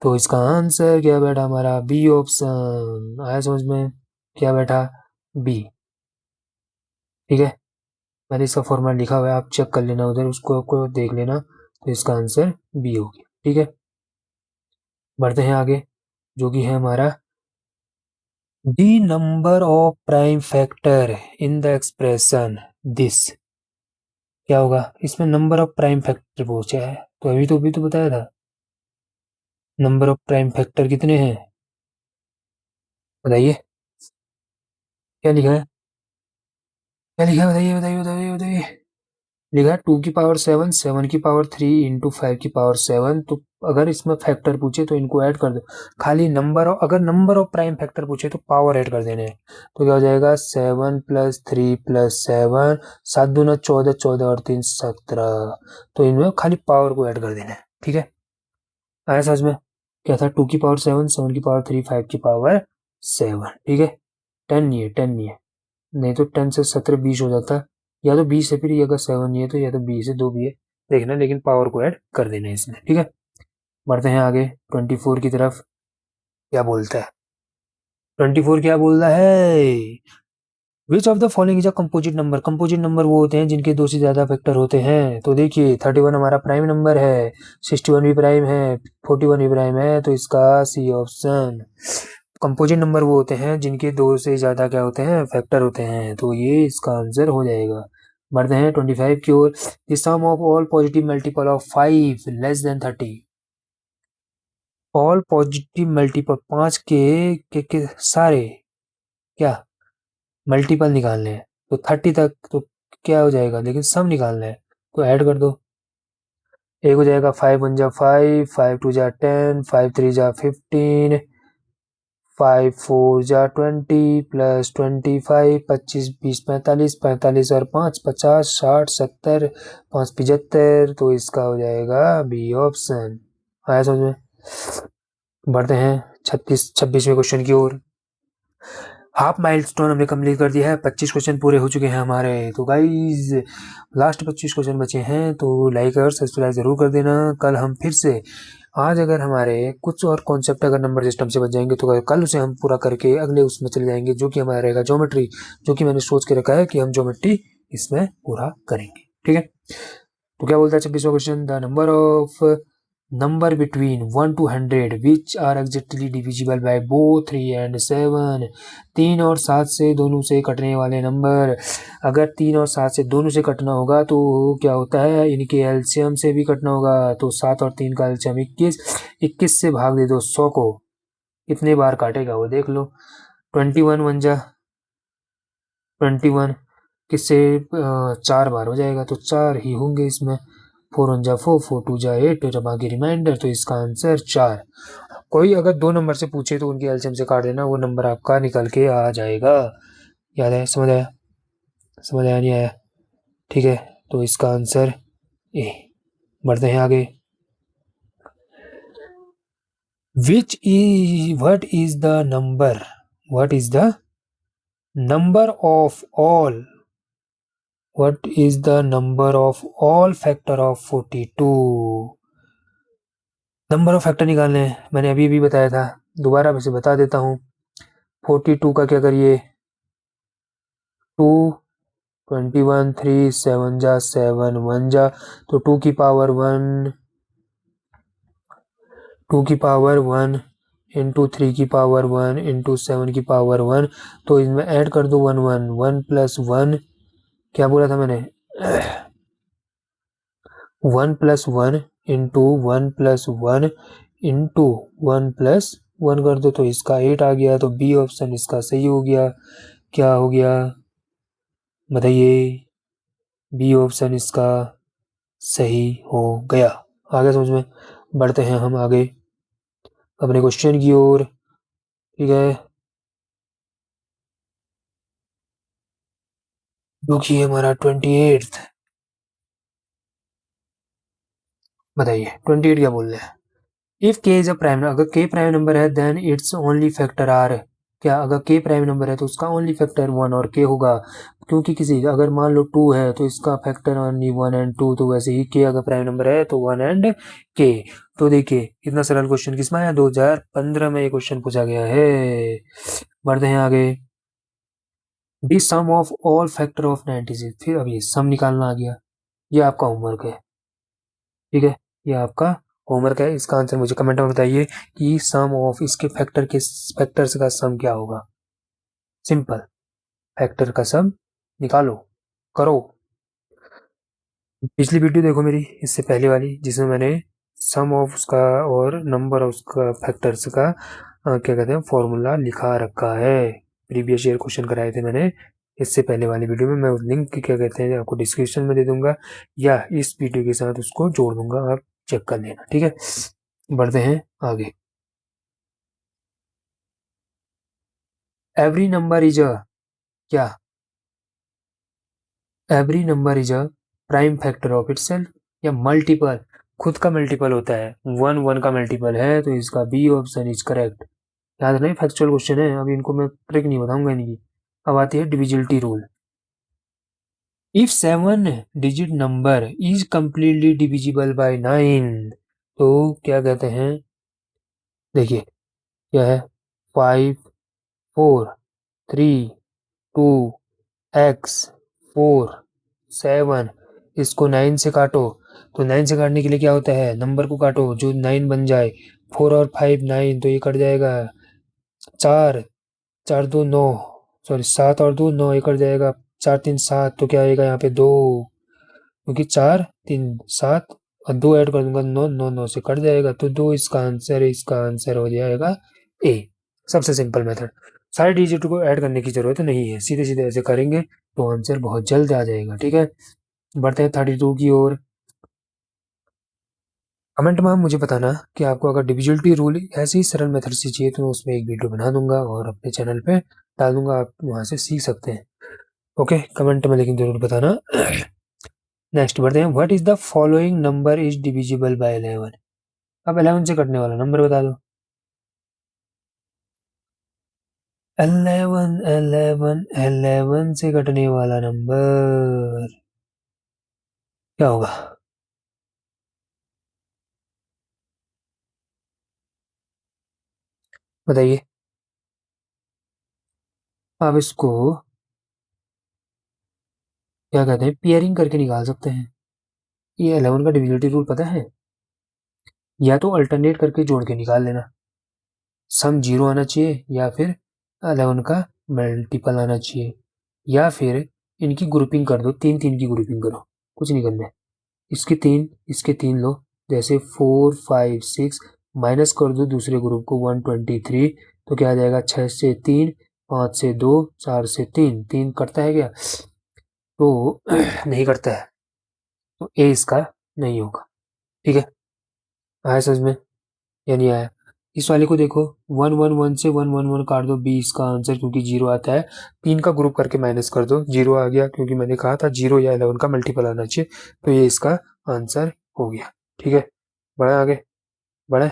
तो इसका आंसर क्या बैठा हमारा, बी ऑप्शन। आया समझ में, क्या बैठा, बी। ठीक है, मैंने इसका फॉर्मूला लिखा हुआ है, आप चेक कर लेना उधर, उसको आपको देख लेना, तो इसका आंसर बी हो गया। ठीक है, बढ़ते हैं आगे, जो कि है हमारा the number of prime factor in the expression this. क्या होगा, इसमें नंबर ऑफ प्राइम फैक्टर पूछा है, तो अभी तो बताया था, नंबर ऑफ प्राइम फैक्टर कितने हैं, बताइए, क्या लिखा है, क्या लिखा है, बताइए बताइए बताइए बताइए। लिखा है 2 की पावर 7, 7 की पावर 3 इंटू 5 की पावर 7। तो अगर इसमें फैक्टर पूछे तो इनको ऐड कर दो, खाली नंबर ऑफ, अगर नंबर ऑफ प्राइम फैक्टर पूछे तो पावर ऐड कर देने हैं। तो क्या हो जाएगा, 7 प्लस 3 प्लस 7, 7 दूना 14, 14 और 3 17, तो इनमें खाली पावर को ऐड कर देना है। ठीक है, आया समझ में, क्या था, 2 की पावर 7, 7 की पावर 3, 5 की पावर 7। ठीक है, 10 नहीं है, 10 नहीं है, नहीं तो 10 से 17 20 हो जाता, या तो 20 है, फिर ये अगर 7 नहीं है तो या तो 20 है, दो भी है, देखना, लेकिन पावर को ऐड कर देना है इसमें। ठीक है, बढ़ते हैं आगे 24 की तरफ। क्या बोलता है 24, क्या बोल रहा है, which of the following is a composite number. Composite number वो होते हैं जिनके दो से ज्यादा फैक्टर होते हैं। तो देखिए 31 हमारा प्राइम नंबर है, 61 भी प्राइम है, 41 भी प्राइम है, तो इसका सी ऑप्शन। कंपोजिट नंबर वो होते हैं जिनके दो से ज्यादा क्या होते हैं, फैक्टर होते हैं, तो ये इसका आंसर हो जाएगा। बढ़ते हैं 25 की ओर, the sum of all positive multiple of 5 less than 30। All positive multiple, 5 के सारे क्या मल्टीपल निकालने हैं, तो 30 तक तो क्या हो जाएगा, लेकिन सम निकालना है तो ऐड कर दो। एक हो जाएगा 5 1 जा 5, 5 2 जा 10, 5 3 जा 15, 5 4 जा 20 प्लस 25, 25 20 45, 45 और 5 50, 60 70, 5 75, तो इसका हो जाएगा बी ऑप्शन। आया समझ में। बढ़ते हैं 26वें क्वेश्चन की ओर। हाफ माइलस्टोन हमने कंप्लीट कर दिया है, 25 क्वेश्चन पूरे हो चुके हैं हमारे। तो गाइज लास्ट 25 क्वेश्चन बचे हैं, तो लाइक और सब्सक्राइब जरूर कर देना। कल हम फिर से, आज अगर हमारे कुछ और कॉन्सेप्ट अगर नंबर सिस्टम से बच जाएंगे तो कल उसे हम पूरा करके अगले उसमें चले जाएंगे, जो कि हमारा रहेगा ज्योमेट्री, जो कि मैंने सोच के रखा है कि हम ज्योमेट्री इसमें पूरा करेंगे। ठीक है, तो क्या बोलता है 26वां question, the number of number between 1 to 100 which are exactly divisible by both 3 and 7। 3 और 7 से दोनों से कटने वाले नंबर, अगर 3 और 7 से दोनों से कटना होगा तो क्या होता है, इनके एलसीएम से भी कटना होगा। तो 7 और 3 का एलसीएम 21, 21 से भाग दे दो 100 को, कितने बार काटेगा वो देख लो। 21 वन जा 21, किससे 4 बार हो जाएगा, तो 4 ही होंगे इसमें। 4 वन जा 4, 4 टू जा 8, और बाकी रिमाइंडर, तो इसका आंसर 4। कोई अगर 2 नंबर से पूछे तो उनके एलसीएम से काट देना, वो नंबर आपका निकल के आ जाएगा। याद है, समझ आया, समझ आया नहीं आया, ठीक है, तो इसका आंसर ए। बढ़ते हैं आगे। Which is what is the number, what is the number of all, what is the number of all factor of 42। Number of factor निकालने हैं, मैंने अभी भी बताया था, दोबारा वैसे बता देता हूँ। 42 का क्या करिए, 2 21 3 7 जा 7 1 जा, तो 2 की पावर 1, 2 की पावर 1 इंटू 3 की पावर 1 इंटू 7 की पावर 1, तो इनमें ऐड कर दो 1 1 1 प्लस 1, क्या बोला था मैंने 1 plus 1 into 1 plus 1 into 1 plus 1 कर दो, तो इसका 8 आ गया, तो बी ऑप्शन इसका सही हो गया। क्या हो गया बताइए, बी ऑप्शन इसका सही हो गया। आगे समझ में। बढ़ते हैं हम आगे अपने क्वेश्चन की ओर। ठीक है, जो कि हमारा 28, बताइए 28 क्या बोल रहे हैं। इफ के इज अ प्राइम, अगर के प्राइम नंबर है then its only factor are, क्या अगर के प्राइम नंबर है तो उसका ओनली फैक्टर 1 और के होगा, क्योंकि किसी अगर मान लो 2 है तो इसका फैक्टर ओनली 1 एंड 2, तो वैसे ही के अगर प्राइम नंबर है तो 1 एंड के। तो देखिए इतना सरल क्वेश्चन किसमें आया, 2015 में ये क्वेश्चन पूछा गया है। बढ़ते हैं आगे। The sum of all factor of 96, फिर अभी सम निकालना आ गया, ये आपका होमवर्क है। ठीक है, ये आपका होमवर्क है, इसका आंसर मुझे कमेंट में बताइए कि सम ऑफ इसके फैक्टर के फैक्टर्स का सम क्या होगा। सिंपल, फैक्टर का सम निकालो, करो। पिछली वीडियो देखो मेरी, इससे पहले वाली, जिसमें मैंने सम ऑफ उसका और नंबर ऑफ उसका फैक्टर्स का क्या कहते हैं फॉर्मूला लिखा रखा है। प्रीवियस ईयर क्वेश्चन कराए थे मैंने इससे पहले वाली वीडियो में, मैं उस लिंक क्या कहते हैं आपको डिस्क्रिप्शन में दे दूंगा, या इस वीडियो के साथ उसको जोड़ दूंगा, आप चेक कर लेना। ठीक है, बढ़ते हैं आगे। एवरी नंबर इज अ, क्या every number is a prime factor of itself, या मल्टीपल, खुद का मल्टीपल होता है, 1 1 का मल्टीपल है, तो इसका बी ऑप्शन इज करेक्ट। याद नहीं, फैक्चुअल क्वेश्चन है, अभी इनको मैं ट्रिक नहीं बताऊंगा इनकी। अब आती है divisibility rule. If 7 digit number is completely divisible by 9, तो क्या कहते हैं, देखिए क्या है, 5 4 3 2 एक्स 4 7, इसको 9 से काटो, तो 9 से काटने के लिए क्या होता है, नंबर को काटो जो 9 बन जाए, 4 और 5 9, तो ये कट जाएगा, 4 4 2 9, सॉरी 7 और 2 9, ये कट जाएगा, 4 3 7, तो क्या आएगा यहाँ पे 2, क्योंकि 4 3 7 और 2 ऐड कर दूंगा 9, 9 9 से कट जाएगा, तो 2 इसका आंसर हो जाएगा ए। सबसे सिंपल मेथड। सारे डिजिट को ऐड करने की जरूरत नहीं है, सीधे सीधे ऐसे करेंगे तो आंसर बहुत जल्द आ जाएगा। ठीक है, बढ़ते हैं 32 की ओर। कमेंट में मुझे बताना कि आपको अगर डिविजिबिलिटी रूल ऐसे ही सरल मेथड से चाहिए तो मैं उसमें एक वीडियो बना दूंगा और अपने चैनल पे डाल दूंगा, आप वहां से सीख सकते हैं। ओके, कमेंट में लेकिन जरूर बताना। नेक्स्ट बढ़ते हैं। What is the following number is divisible bye 11? अब 11 से कटने वाला नंबर बता दो। 11 11 11 से कटने वाला नंबर क्या होगा? बताइए। आप इसको क्या कहते हैं, पेयरिंग करके निकाल सकते हैं। ये 11 का डिविजिबिलिटी रूल पता है? या तो अल्टरनेट करके जोड़ के निकाल लेना, सम 0 आना चाहिए या फिर 11 का मल्टीपल आना चाहिए, या फिर इनकी ग्रुपिंग कर दो, 3 3 की ग्रुपिंग करो, कुछ नहीं करना है। इसके तीन लो, जैसे 4 5 6, माइनस कर दो दूसरे ग्रुप को 123, तो क्या आ जाएगा? 6 से 3, 5 से 2, 4 से 3, 3 करता है क्या? तो नहीं करता है, तो ए इसका नहीं होगा। ठीक है, आया समझ में या नहीं आया? इस वाले को देखो, 1 1 1 से 1 1 1 काट दो, बी इसका आंसर, क्योंकि 0 आता है। 3 का ग्रुप करके माइनस कर दो, 0 आ गया, क्योंकि मैंने कहा था 0 या 11 का मल्टीपल आना चाहिए, तो ये इसका आंसर हो गया। ठीक है, बढ़े आगे, बढ़े।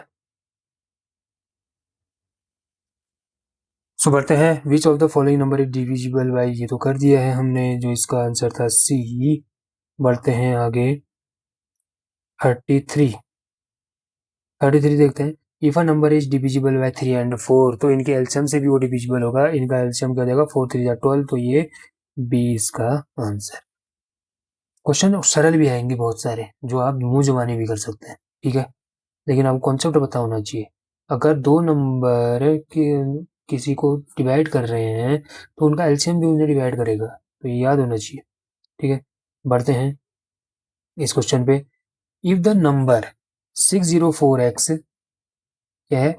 सो बढ़ते हैं। विच of the following number is divisible by, ये तो कर दिया है हमने, जो इसका आंसर था सी। बढ़ते हैं आगे 33। 33 देखते हैं। If a number is divisible by 3 and 4, तो इनके एलसीएम से भी वो डिविजिबल होगा। इनका एलसीएम क्या देगा? 4 3 12, तो ये बी इसका आंसर। क्वेश्चन सरल भी आएंगे बहुत सारे, जो आप मुंह जुबानी भी कर सकते हैं। ठीक है, लेकिन आपको कॉन्सेप्ट पता होना चाहिए। अगर दो नंबर किसी को डिवाइड कर रहे हैं तो उनका एलसीएम भी उन्हें डिवाइड करेगा, तो ये याद होना चाहिए। ठीक है, बढ़ते हैं इस क्वेश्चन पे। इफ द नंबर 604x, क्या है?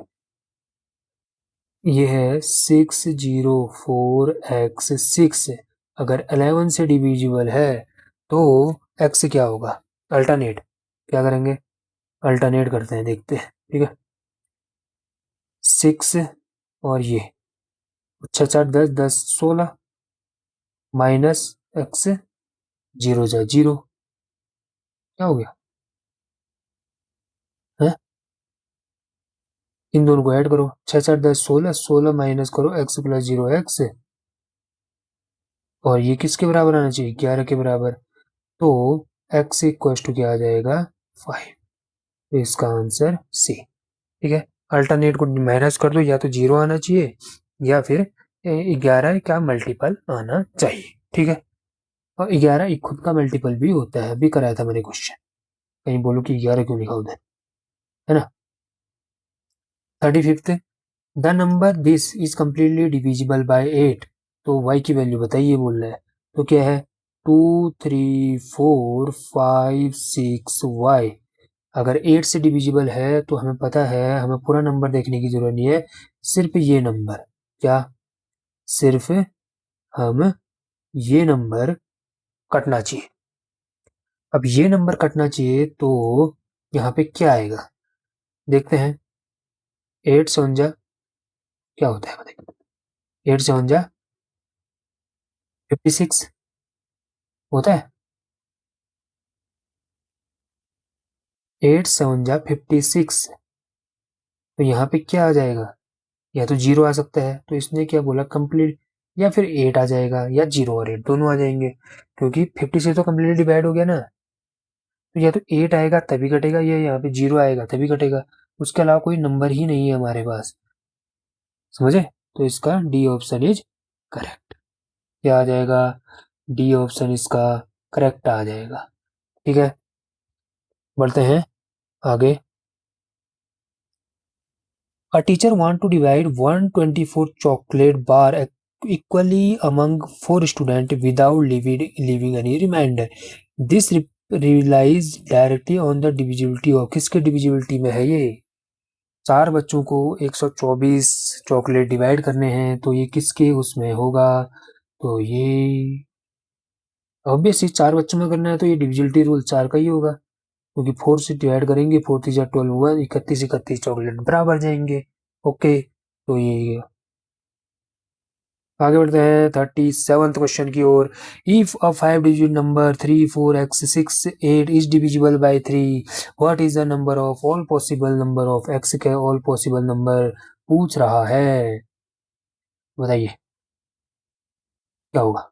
ये है 604x6, अगर 11 से डिविजिबल है तो x क्या होगा? अल्टरनेट क्या करेंगे? अल्टरनेट करते हैं, देखते हैं। ठीक है, 6 और ये 6 4 10 10 16, माइनस x, 0 जा 0, क्या हो गया है? इन दोनों को ऐड करो, 6 4 10 16, 16 माइनस करो x प्लस 0 x, और ये किसके बराबर आना चाहिए? 11 के बराबर। तो x इक्वल टू क्या आ जाएगा? 5। तो इसका आंसर सी। ठीक है, अल्टरनेट को माइनस कर दो, या तो 0 आना चाहिए या फिर 11 का मल्टीपल आना चाहिए। ठीक है, और 11 एक खुद का मल्टीपल भी होता है, अभी कराया था मैंने क्वेश्चन, कहीं बोलो कि 11 क्यों लिखा उधर, है ना। 35th, the number this is completely divisible by 8, तो y की वैल्यू बताइए बोल रहा है। तो क्या है? 2 3 4 5 6 y। अगर 8 से डिविजिबल है तो हमें पता है, हमें पूरा नंबर देखने की जरूरत नहीं है, सिर्फ ये नंबर, क्या? सिर्फ हम ये नंबर कटना चाहिए। अब ये नंबर कटना चाहिए तो यहाँ पे क्या आएगा, देखते हैं। 8 से 49 क्या होता है बताइए? 8 से 49 56 होता है। 8 से 49 56, तो यहाँ पे क्या आ जाएगा? या तो 0 आ सकता है, तो इसने क्या बोला? कंप्लीट, या फिर 8 आ जाएगा, या 0 और 8 दोनों आ जाएंगे, क्योंकि 50 से तो कंप्लीटली डिवाइड हो गया ना। तो या तो 8 आएगा तभी कटेगा, या यहाँ पे 0 आएगा तभी कटेगा, उसके अलावा कोई नंबर ही नहीं है हमारे पास। समझे? तो इसका डी ऑप्शन इज करेक्ट। क्या आ जाएगा? डी ऑप्शन इसका करेक्ट आ जाएगा। ठीक है, बढ़ते हैं आगे। A teacher want to divide 124 chocolate bar equally among 4 students without leaving any remainder. This realise directly on the divisibility of, किसके डिविजिबिलिटी में है ये? 4 बच्चों को 124 चॉकलेट डिवाइड करने हैं, तो ये किसके उसमें होगा? तो ये ऑब्वियसली 4 बच्चों में करना है तो ये डिविजिबिलिटी रूल 4 का ही होगा, क्योंकि 4 से डिवाइड करेंगे, 4 3 12 हुआ, 31 चॉकलेट बराबर जाएंगे। ओके, तो ये आगे बढ़ते हैं 37th क्वेश्चन की ओर। If a 5 digit number 3 4 x 6 8 is divisible by 3, what is the number of all possible number of x के ऑल पॉसिबल नंबर पूछ रहा है। बताइए क्या होगा?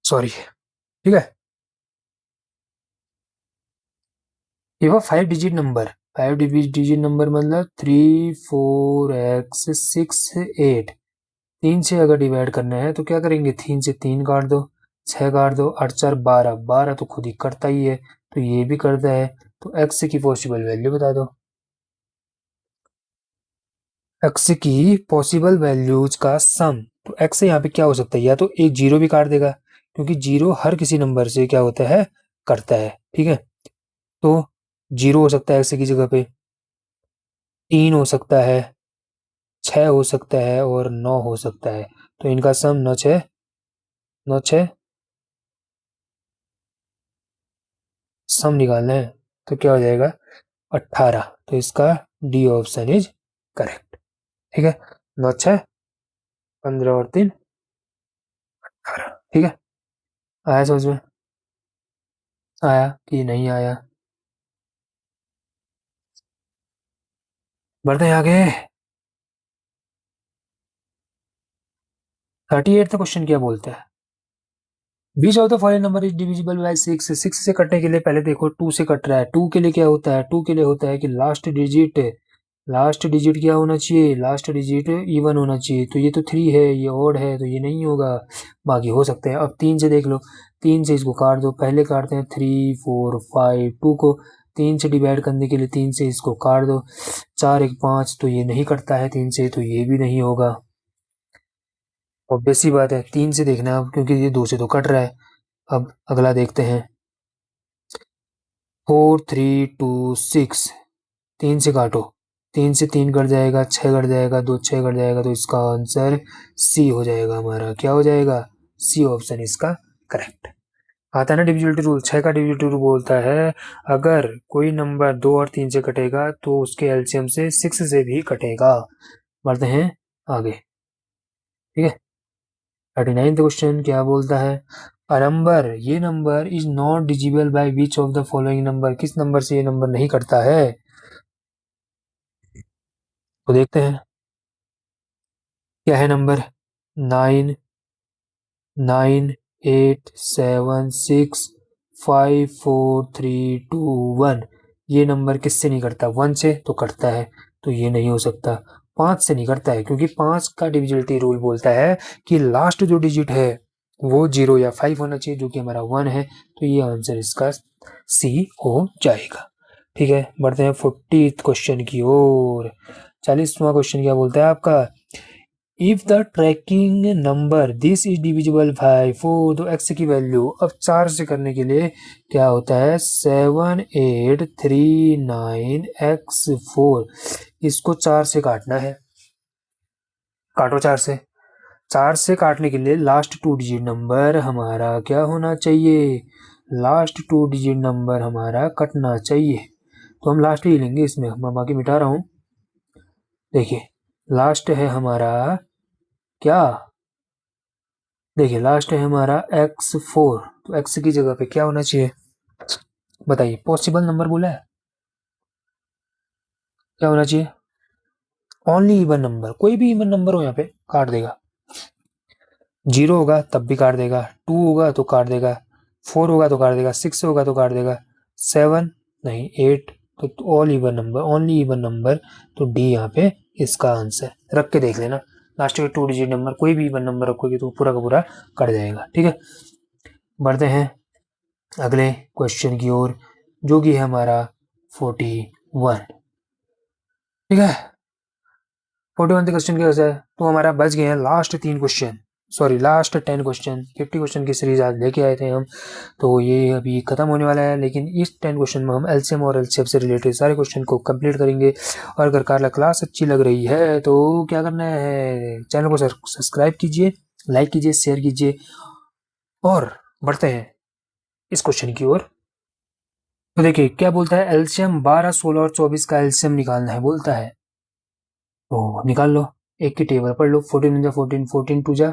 सॉरी, ठीक है। ये वो 5 डिजिट नंबर, 5 डिजिट नंबर मतलब 3 4 x 6 8, 3 से अगर डिवाइड करना है तो क्या करेंगे, 3 से 3 काट दो, 6 काट दो, 8 4 12, 12 तो खुद ही करता ही है, तो ये भी करता है। तो x की पॉसिबल वैल्यू बता दो। x की पॉसिबल वैल्यूज का सम, तो x से यहाँ पे क्या हो सकता है, या तो एक जीरो भी काट देगा, क्योंकि जीरो हर किसी नंबर से क्या होता है, करता है, ठीक है। तो जीरो हो सकता है x की जगह पे, 3 हो सकता है, 6 हो सकता है और 9 हो सकता है। तो इनका सम 9 6, 9 6 सम निकालना है, तो क्या हो जाएगा 18। तो इसका डी ऑप्शन इज करेक्ट, ठीक है। 9 6 15 और 3 18, ठीक है। आया समझ में? आया कि नहीं आया? बढ़ते हैं आगे। 38 क्वेश्चन क्या बोलते हैं? Which of the following number is divisible by 6, 6 से कटने के लिए पहले देखो 2 से कट रहा है, 2 के लिए क्या होता है, 2 के लिए होता है कि लास्ट डिजिट क्या होना चाहिए, लास्ट डिजिट इवन होना चाहिए, तो ये तो 3 है, ये ऑड है, तो ये नहीं होगा, बाकी हो सकते हैं। अब 3 से देख लो, 3 से इसको काट दो, पहले काटते हैं 3 4 5, 2 को 3 से डिवाइड करने के लिए 3 से इसको काट दो, 4 1 5, तो ये नहीं कटता है 3 से, तो ये भी नहीं होगा। ऑब्वियस सी बात है, 3 से देखना है अब, क्योंकि ये 2 से तो कट रहा है। अब अगला देखते हैं, 4 3 2 6, 3 से काटो, 3 से 3 कट जाएगा, 6 कट जाएगा, 2 6 कट जाएगा, तो इसका आंसर सी हो जाएगा हमारा। क्या हो जाएगा? सी ऑप्शन इसका करेक्ट। आता है ना डिविजिबिलिटी रूल, 6 का डिविजिबिलिटी रूल बोलता है अगर कोई नंबर 2 और 3 से कटेगा तो उसके एलसीएम से 6 से भी कटेगा। बढ़ते हैं आगे, ठीक है। 39th क्वेश्चन क्या बोलता है? अ नंबर, ये number is not डिजिबल by which of the following number, किस नंबर से ये नंबर नहीं कटता है? तो देखते हैं क्या है नंबर। 9 9 8 7 6 5 4 3 2 1, ये नंबर किससे नहीं करता? 1 से तो करता है, तो ये नहीं हो सकता। 5 से नहीं करता है, क्योंकि 5 का डिविजिबिलिटी रूल बोलता है कि लास्ट जो डिजिट है वो 0 या 5 होना चाहिए, जो कि हमारा 1 है, तो ये आंसर इसका सी हो जाएगा, ठीक है। बढ़ते हैं 40th क्वेश्चन की ओर। 40वां क्वेश्चन क्या बोलता है आपका? If the tracking number this is divisible bye 4, तो x की वैल्यू अब 4 से करने के लिए क्या होता है, 7 8 3 9 x 4, इसको 4 से काटना है, काटो 4 से। 4 से काटने के लिए लास्ट 2 डिजिट नंबर हमारा क्या होना चाहिए, लास्ट 2 डिजिट नंबर हमारा कटना चाहिए, तो हम लास्ट ही लेंगे इसमें, मैं बाकी मिटा रहा हूँ। देखिए लास्ट है हमारा क्या, देखिए लास्ट है हमारा x4, तो x की जगह पे क्या होना चाहिए, बताइए। पॉसिबल नंबर बोला है, क्या होना चाहिए? ओनली इवन नंबर, कोई भी इवन नंबर हो यहाँ पे काट देगा। 0 होगा तब भी काट देगा, 2 होगा तो काट देगा, 4 होगा तो काट देगा, 6 होगा तो काट देगा, 7 नहीं 8, तो all even number, only even number, तो डी यहाँ पे इसका आंसर। रख के देख लेना, लास्ट के 2 डिजिट नंबर कोई भी इवन नंबर रखोगे तो पूरा का पूरा कट जाएगा, ठीक है। बढ़ते हैं अगले क्वेश्चन की ओर, जो कि है हमारा 41, ठीक है। 41 क्वेश्चन क्या है, तो हमारा बच गए हैं last 3 question, sorry last 10 question 50 question की सीरीज आज लेके आए थे हम, तो ये अभी खत्म होने वाला है। लेकिन इस 10 क्वेश्चन में हम एलसीएम और एलसीएफ से रिलेटेड सारे क्वेश्चन को कंप्लीट करेंगे। और अगर कारला क्लास अच्छी लग रही है तो क्या करना है, चैनल को सब्सक्राइब कीजिए, लाइक कीजिए, शेयर कीजिए। और बढ़ते हैं इस क्वेश्चन की ओर। तो देखिए क्या बोलता है, एलसीएम 12, 16 और 24 का एलसीएम निकालना है बोलता है। तो निकाल लो, एक की टेबल पढ़ लो। 14 14 14 2 जा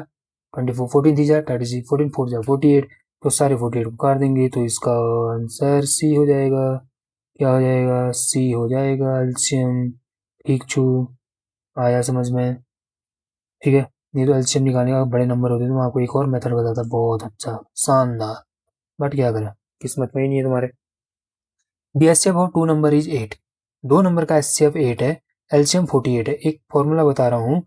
24, 14 3 जा 36, 14 4 जा 48। तो सारे 48 को काट देंगे तो इसका आंसर सी हो जाएगा। क्या हो जाएगा, सी हो जाएगा एलसीएम। ठीक छू, आया समझ में? ठीक है, नहीं तो एलसीएम निकालने का बड़े नंबर होते तो मैं आपको एक और मेथड बताता, बहुत अच्छा शानदार। बट क्या करें, किस्मत में ही नहीं है तुम्हारे। The HCF of 2 number is 8। 2 number का एचसीएफ 8 है, एलसीएम 48 है। एक फॉर्मूला बता रहा हूँ,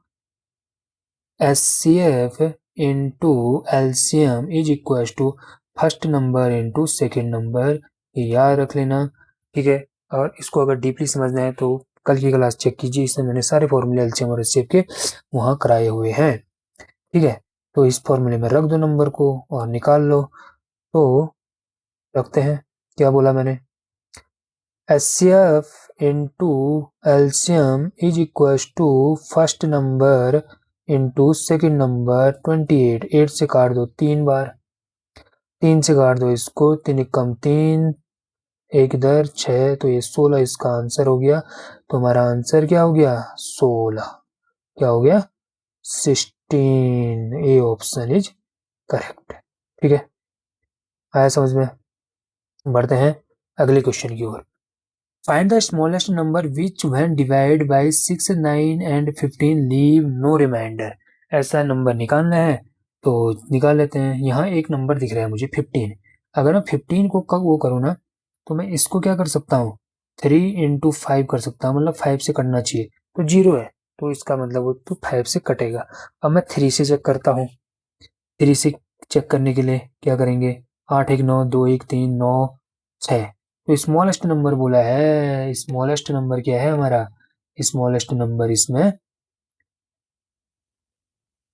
HCF into LCM is equal to first number into second number, ये याद रख लेना। ठीक है, और इसको अगर डीपली समझना है तो कल की क्लास चेक कीजिए, इसमें मैंने सारे फॉर्मूले एलसीएम और एचसीएफ के वहाँ कराए हुए हैं। ठीक है, तो इस फॉर्मूले में रख दो नंबर को और निकाल लो। तो रखते हैं, क्या बोला मैंने, HCF into LCM is equal to first number into second number 28। 8 से काट दो 3 बार, 3 से काट दो इसको, 3 कम 3, एक इधर 6, तो ये 16 इसका आंसर हो गया। तो हमारा आंसर क्या हो गया, 16। क्या हो गया, 16। A option is correct. ठीक है, आया समझ में? बढ़ते हैं अगले क्वेश्चन की ओर। Find the smallest number which when divide by 6, 9 and 15 leave no remainder. ऐसा नंबर निकालना है, तो निकाल लेते हैं। यहाँ एक नंबर दिख रहा है मुझे 15। अगर मैं 15 को कब वो करूँ ना, तो मैं इसको क्या कर सकता हूँ, 3 इंटू 5 कर सकता हूँ, मतलब 5 से कटना चाहिए। तो 0 है, तो इसका मतलब वो तो 5 से कटेगा। अब मैं 3 से चेक करता हूँ। 3 से चेक करने के लिए क्या करेंगे, 8 1 9, 2 1 3 9 6। तो स्मॉलेस्ट नंबर बोला है, स्मॉलेस्ट नंबर क्या है हमारा, स्मॉलेस्ट नंबर इसमें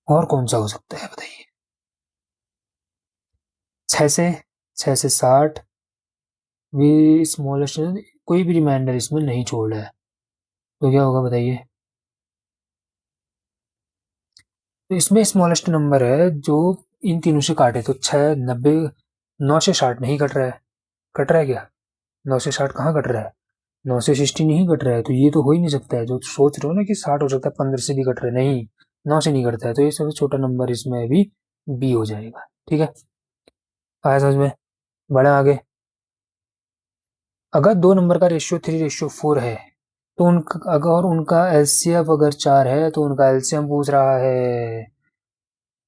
और कौन सा हो सकता है बताइए। 6 से 60 भी स्मॉलेस्ट, कोई भी रिमाइंडर इसमें नहीं छोड़ रहा है, तो क्या होगा बताइए। तो इसमें स्मॉलेस्ट नंबर है जो इन तीनों से काटे, तो 6 90, 9 से 60 नहीं कट रहा है। कट रहा है क्या, 9 से 60 कहाँ कट रहा है, 9 से 60 नहीं कट रहा है। तो ये तो हो ही नहीं सकता है, जो सोच रहे हो ना कि 60 हो सकता है, 15 से भी कट रहा है, नहीं 9 से नहीं कटता है। तो ये सबसे छोटा नंबर इसमें भी बी हो जाएगा। ठीक है, आया समझ में? बढ़ा आगे। अगर दो नंबर का रेशियो 3:4 है, तो उनका अगर उनका एलसीएफ अगर 4 है तो उनका एलसीएम पूछ रहा है।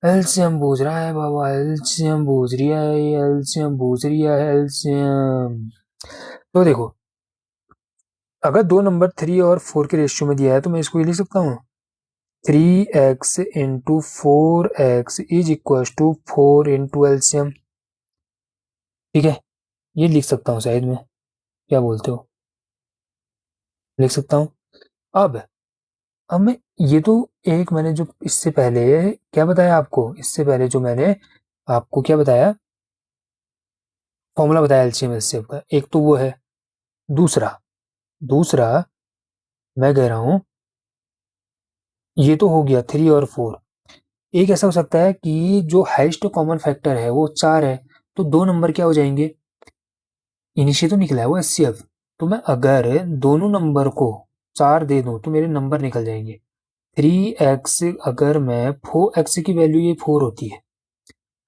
एलसीएम पूछ रहा है बाबा, एलसीएम पूछ रही है, एलसीएम पूछ रही है, एलसीएम। तो देखो, अगर दो नंबर 3 और 4 के रेशियो में दिया है तो मैं इसको ये लिख सकता हूँ, 3x into 4x is equal to 4 into LCM. ठीक है, ये लिख सकता हूँ शायद मैं, क्या बोलते हो, लिख सकता हूँ। अब अब मैं ये तो, एक मैंने जो इससे पहले क्या बताया आपको, इससे पहले जो मैंने आपको क्या बताया, फॉर्मूला बताया एलसीएम एलसीएम का, एक तो वो है। दूसरा दूसरा मैं कह रहा हूँ, ये तो हो गया 3 और 4। एक ऐसा हो सकता है कि जो हाईएस्ट कॉमन फैक्टर है वो 4 है, तो दो नंबर क्या हो जाएंगे, इनिशियल तो निकला है वो एचसीएफ। तो मैं अगर दोनों नंबर को 4 दे दूं तो मेरे नंबर निकल जाएंगे। 3x, अगर मैं 4x की वैल्यू ये 4 होती है,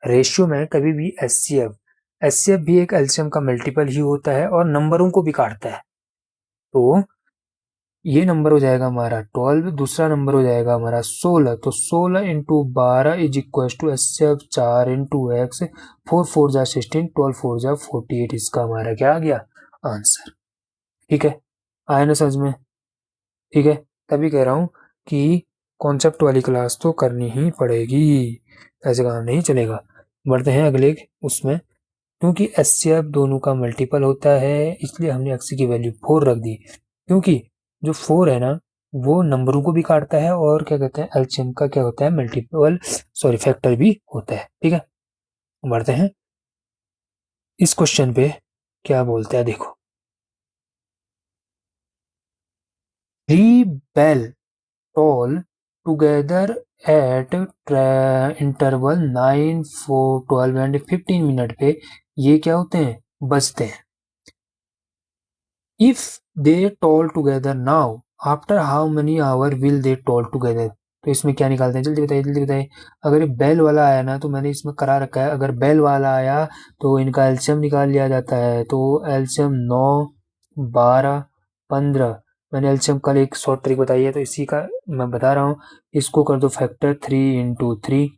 रेशियो में कभी भी एचसीएफ एचसीएफ भी एक एलसीएम का मल्टीपल ही होता है और नंबरों को भी काटता है। तो ये नंबर हो जाएगा हमारा 12, दूसरा नंबर हो जाएगा हमारा 16। तो 16 into 12 is equal to HCF 4 into x, 4 4 जा 16, 12 4 जा 48। इसका हमारा क्या आ गया आंसर। ठीक है, आया ना समझ में? ठीक है, तभी कह रहा हूँ कि कॉन्सेप्ट वाली क्लास तो करनी ही पड़ेगी, ऐसे काम नहीं चलेगा। बढ़ते हैं अगले उसमें। क्योंकि एचसीएफ दोनों का मल्टीपल होता है, इसलिए हमने एक्स की वैल्यू 4 रख दी। क्योंकि जो 4 है ना, वो नंबरों को भी काटता है और क्या कहते हैं एलसीएम का क्या होता है मल्टीपल फैक्टर भी होता है। ठीक है, बढ़ते हैं इस क्वेश्चन पे क्या बोलते हैं देखो। 3 bell toll together at interval 9, 4, 12 and 15 minute पे ये क्या होते हैं बजते हैं। If they toll together now after how many hour will they toll together. तो इसमें क्या निकालते हैं जल्दी बताइए जल्दी बताइए। अगर ये बेल वाला आया ना तो मैंने इसमें करा रखा है, अगर बेल वाला आया तो इनका एलसीएम निकाल लिया जाता है। तो एलसीएम 9, 12, 15। मैंने एलसीएम कल एक शॉर्ट ट्रिक बताई है तो इसी का मैं बता रहा हूँ। इसको कर दो फैक्टर 3 × 3,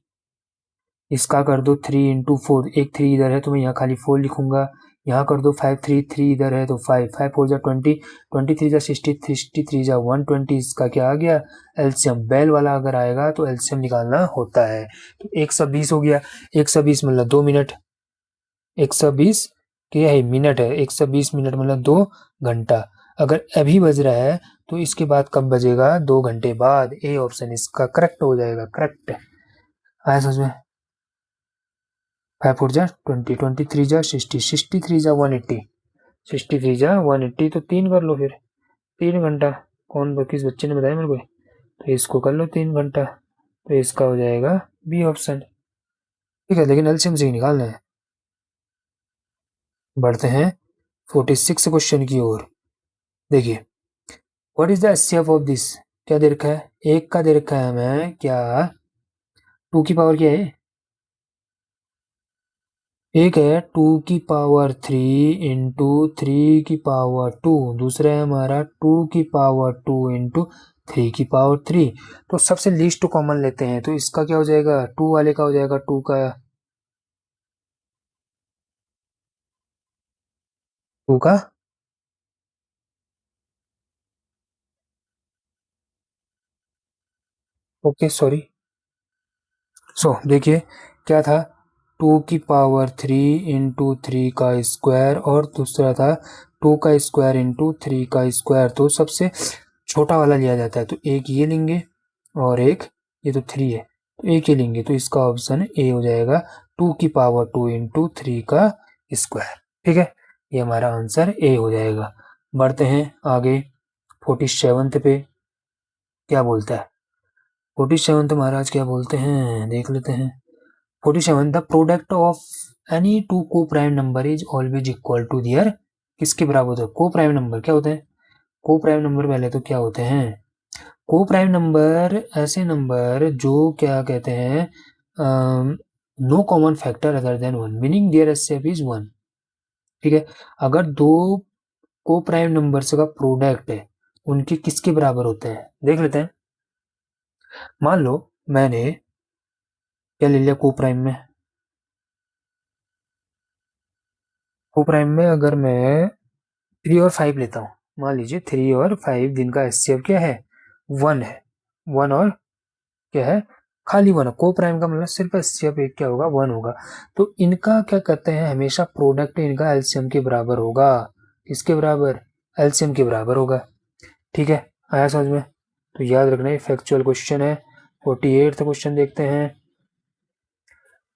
इसका कर दो 3 × 4, एक 3 इधर है तो मैं यहाँ खाली 4 लिखूंगा। यहाँ कर दो 5, 3 इधर है तो 5, 5 4 जा 20, 23 जा 60, 63 जा 120। इसका क्या आ गया एलसीएम। बेल वाला अगर आएगा तो एलसीएम निकालना होता है। तो 120 हो गया। 120 मतलब 2 मिनट, 120 क्या है मिनट है, 120 मिनट मतलब 2 घंटा। अगर अभी बज रहा है तो इसके बाद कब बजेगा 2 घंटे बाद। ए ऑप्शन इसका करेक्ट हो जाएगा। करेक्ट आया समझ में। 5 4 जा 20, 23 जा 60, 63 जा 180, 63 जा 180। तो 3 कर लो फिर, 3 घंटा। कौन किस बच्चे ने बताया मेरे को, तो इसको कर लो 3 घंटा। तो इसका हो जाएगा बी ऑप्शन। ठीक है, लेकिन एलसीएम से ही निकालना है। बढ़ते हैं 46 क्वेश्चन की ओर। देखिए what is the HCF of this. क्या दे रखा है, एक का दे रखा है हमें क्या 2 की पावर क्या है, एक है 2 की पावर 3 × 3 की पावर 2, दूसरा है हमारा 2 की पावर 2 × 3 की पावर 3। तो सबसे लीस्ट कॉमन लेते हैं तो इसका क्या हो जाएगा 2 वाले का हो जाएगा 2 का 2 का ओके सॉरी। सो देखिए क्या था 2 की पावर 3 × 3 का स्क्वायर और दूसरा था 2 का स्क्वायर × 3 का स्क्वायर। तो सबसे छोटा वाला लिया जाता है तो एक ये लेंगे और एक ये तो 3 है तो एक ही लेंगे। तो इसका ऑप्शन ए हो जाएगा 2 की पावर 2 × 3 का स्क्वायर। ठीक है, ये हमारा आंसर ए हो जाएगा। बढ़ते हैं आगे 47 पे क्या बोलता है। 47 महाराज क्या बोलते हैं देख लेते हैं। 47 the product of any two coprime number is always equal to their. किसके बराबर होता है को प्राइम नंबर, क्या होते हैं को प्राइम नंबर पहले तो क्या होते हैं। को प्राइम नंबर ऐसे नंबर जो क्या कहते हैं no common factor other than 1 meaning their HCF is 1। ठीक है, अगर दो को प्राइम नंबर्स का प्रोडक्ट है उनके किसके बराबर होते हैं देख लेते हैं। मान लो मैंने क्या ले लिया को प्राइम में अगर मैं 3 और 5 लेता हूँ, मान लीजिए 3 और 5 जिनका एचसीएफ क्या है 1 है। 1 और क्या है खाली 1 को प्राइम का मतलब सिर्फ एचसीएफ एक क्या होगा 1 होगा। तो इनका क्या कहते हैं हमेशा प्रोडक्ट इनका एलसीएम के बराबर होगा। किसके बराबर एलसीएम के बराबर होगा। ठीक है, आया समझ में। तो याद रखना ये फैक्चुअल क्वेश्चन है। 48 क्वेश्चन देखते हैं।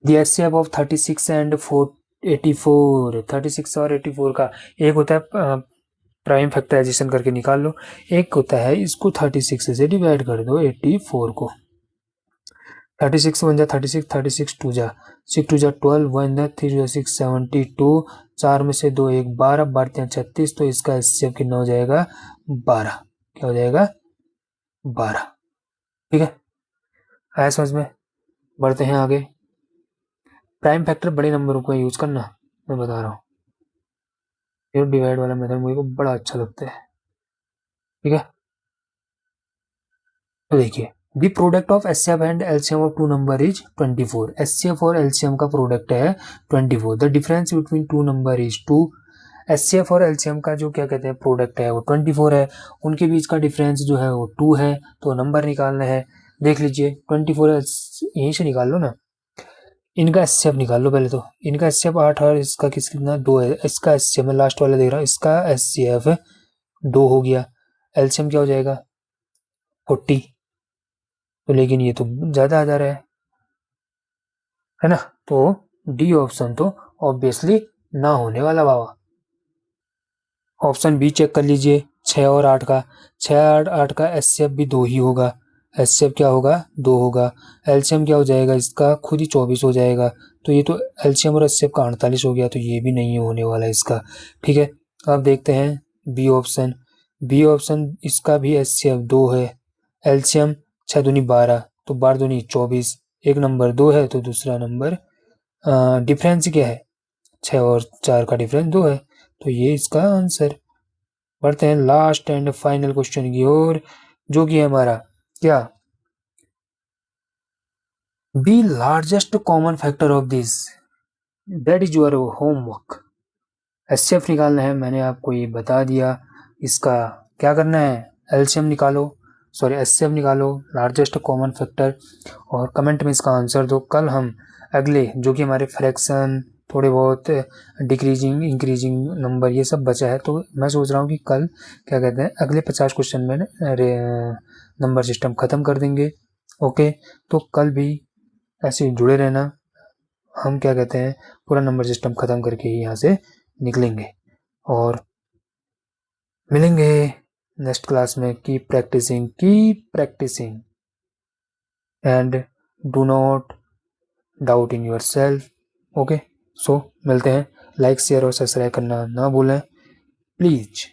द एचसीएफ ऑफ 36 एंड 84, 36 और 84 का एक होता है प्राइम फैक्टराइजेशन करके निकाल लो, एक होता है इसको 36 से डिवाइड कर दो 84 को। 36 1 जा 36, 36 2 जा 6 2 जा 12, 1 जा 3 जा 6 72, 4 में से 2 1 12, 12 36। तो इसका एचसीएफ कितना हो जाएगा 12। क्या हो जाएगा 12। ठीक है, आया समझ में। बढ़ते हैं आगे। प्राइम फैक्टर बड़े नंबरों का यूज करना मैं बता रहा हूँ। ये डिवाइड वाला मेथड मुझे को बड़ा अच्छा लगता है। ठीक है, तो देखिए the product of HCF and LCM of two number is 24। HCF और एलसीएम का प्रोडक्ट है 24। The difference between two number is 2। HCF और एलसीएम का जो क्या कहते हैं प्रोडक्ट है वो 24 है, उनके बीच का डिफरेंस जो है वो 2 है। तो नंबर निकालना है, देख लीजिए 24 यहीं से निकाल लो ना। इनका एचसीएफ निकाल लो पहले तो। इनका एचसीएफ 8 और इसका कितना 2 है। इसका एचसीएफ मैं लास्ट वाला देख रहा हूँ, इसका एचसीएफ 2 हो गया। एलसीएम क्या हो जाएगा 40। तो लेकिन ये तो ज़्यादा आ जा रहा है ना। तो डी ऑप्शन तो ऑब्वियसली ना होने वाला बाबा। ऑप्शन बी चेक कर लीजिए, 6 और 8 का। 6 8 का एचसीएफ भी 2 ही होगा। एचसीएफ क्या होगा, 2 होगा। एलसीएम क्या हो जाएगा इसका, खुद ही 24 हो जाएगा। तो ये तो एलसीएम और एचसीएफ का 48 हो गया, तो ये भी नहीं होने वाला इसका। ठीक है, अब देखते हैं बी ऑप्शन। बी ऑप्शन इसका भी एचसीएफ 2 है। एलसीएम 6 दूनी 12, तो 12 दूनी 24। एक नंबर 2 है तो दूसरा नंबर डिफरेंस क्या है, 6 और 4 का डिफरेंस 2 है। तो ये इसका आंसर। बढ़ते हैं लास्ट एंड फाइनल क्वेश्चन की ओर, जो कि है हमारा क्या, B largest common factor of this, that is your homework. HCF निकालना है, मैंने आपको ये बता दिया। इसका क्या करना है, एलसीएम निकालो, सॉरी एचसीएफ निकालो, लार्जेस्ट कॉमन फैक्टर, और कमेंट में इसका आंसर दो। कल हम अगले जो कि हमारे फ्रैक्शन, थोड़े बहुत डिक्रीजिंग इंक्रीजिंग नंबर ये सब बचा है, तो मैं सोच रहा हूँ कि कल क्या कहते हैं अगले 50 क्वेश्चन में नंबर सिस्टम ख़त्म कर देंगे। ओके, तो कल भी ऐसे जुड़े रहना। हम क्या कहते हैं पूरा नंबर सिस्टम ख़त्म करके ही यहाँ से निकलेंगे और मिलेंगे नेक्स्ट क्लास में। Keep practicing and do not doubt in yourself. Okay, so मिलते हैं। लाइक शेयर और सब्सक्राइब करना ना भूलें प्लीज़।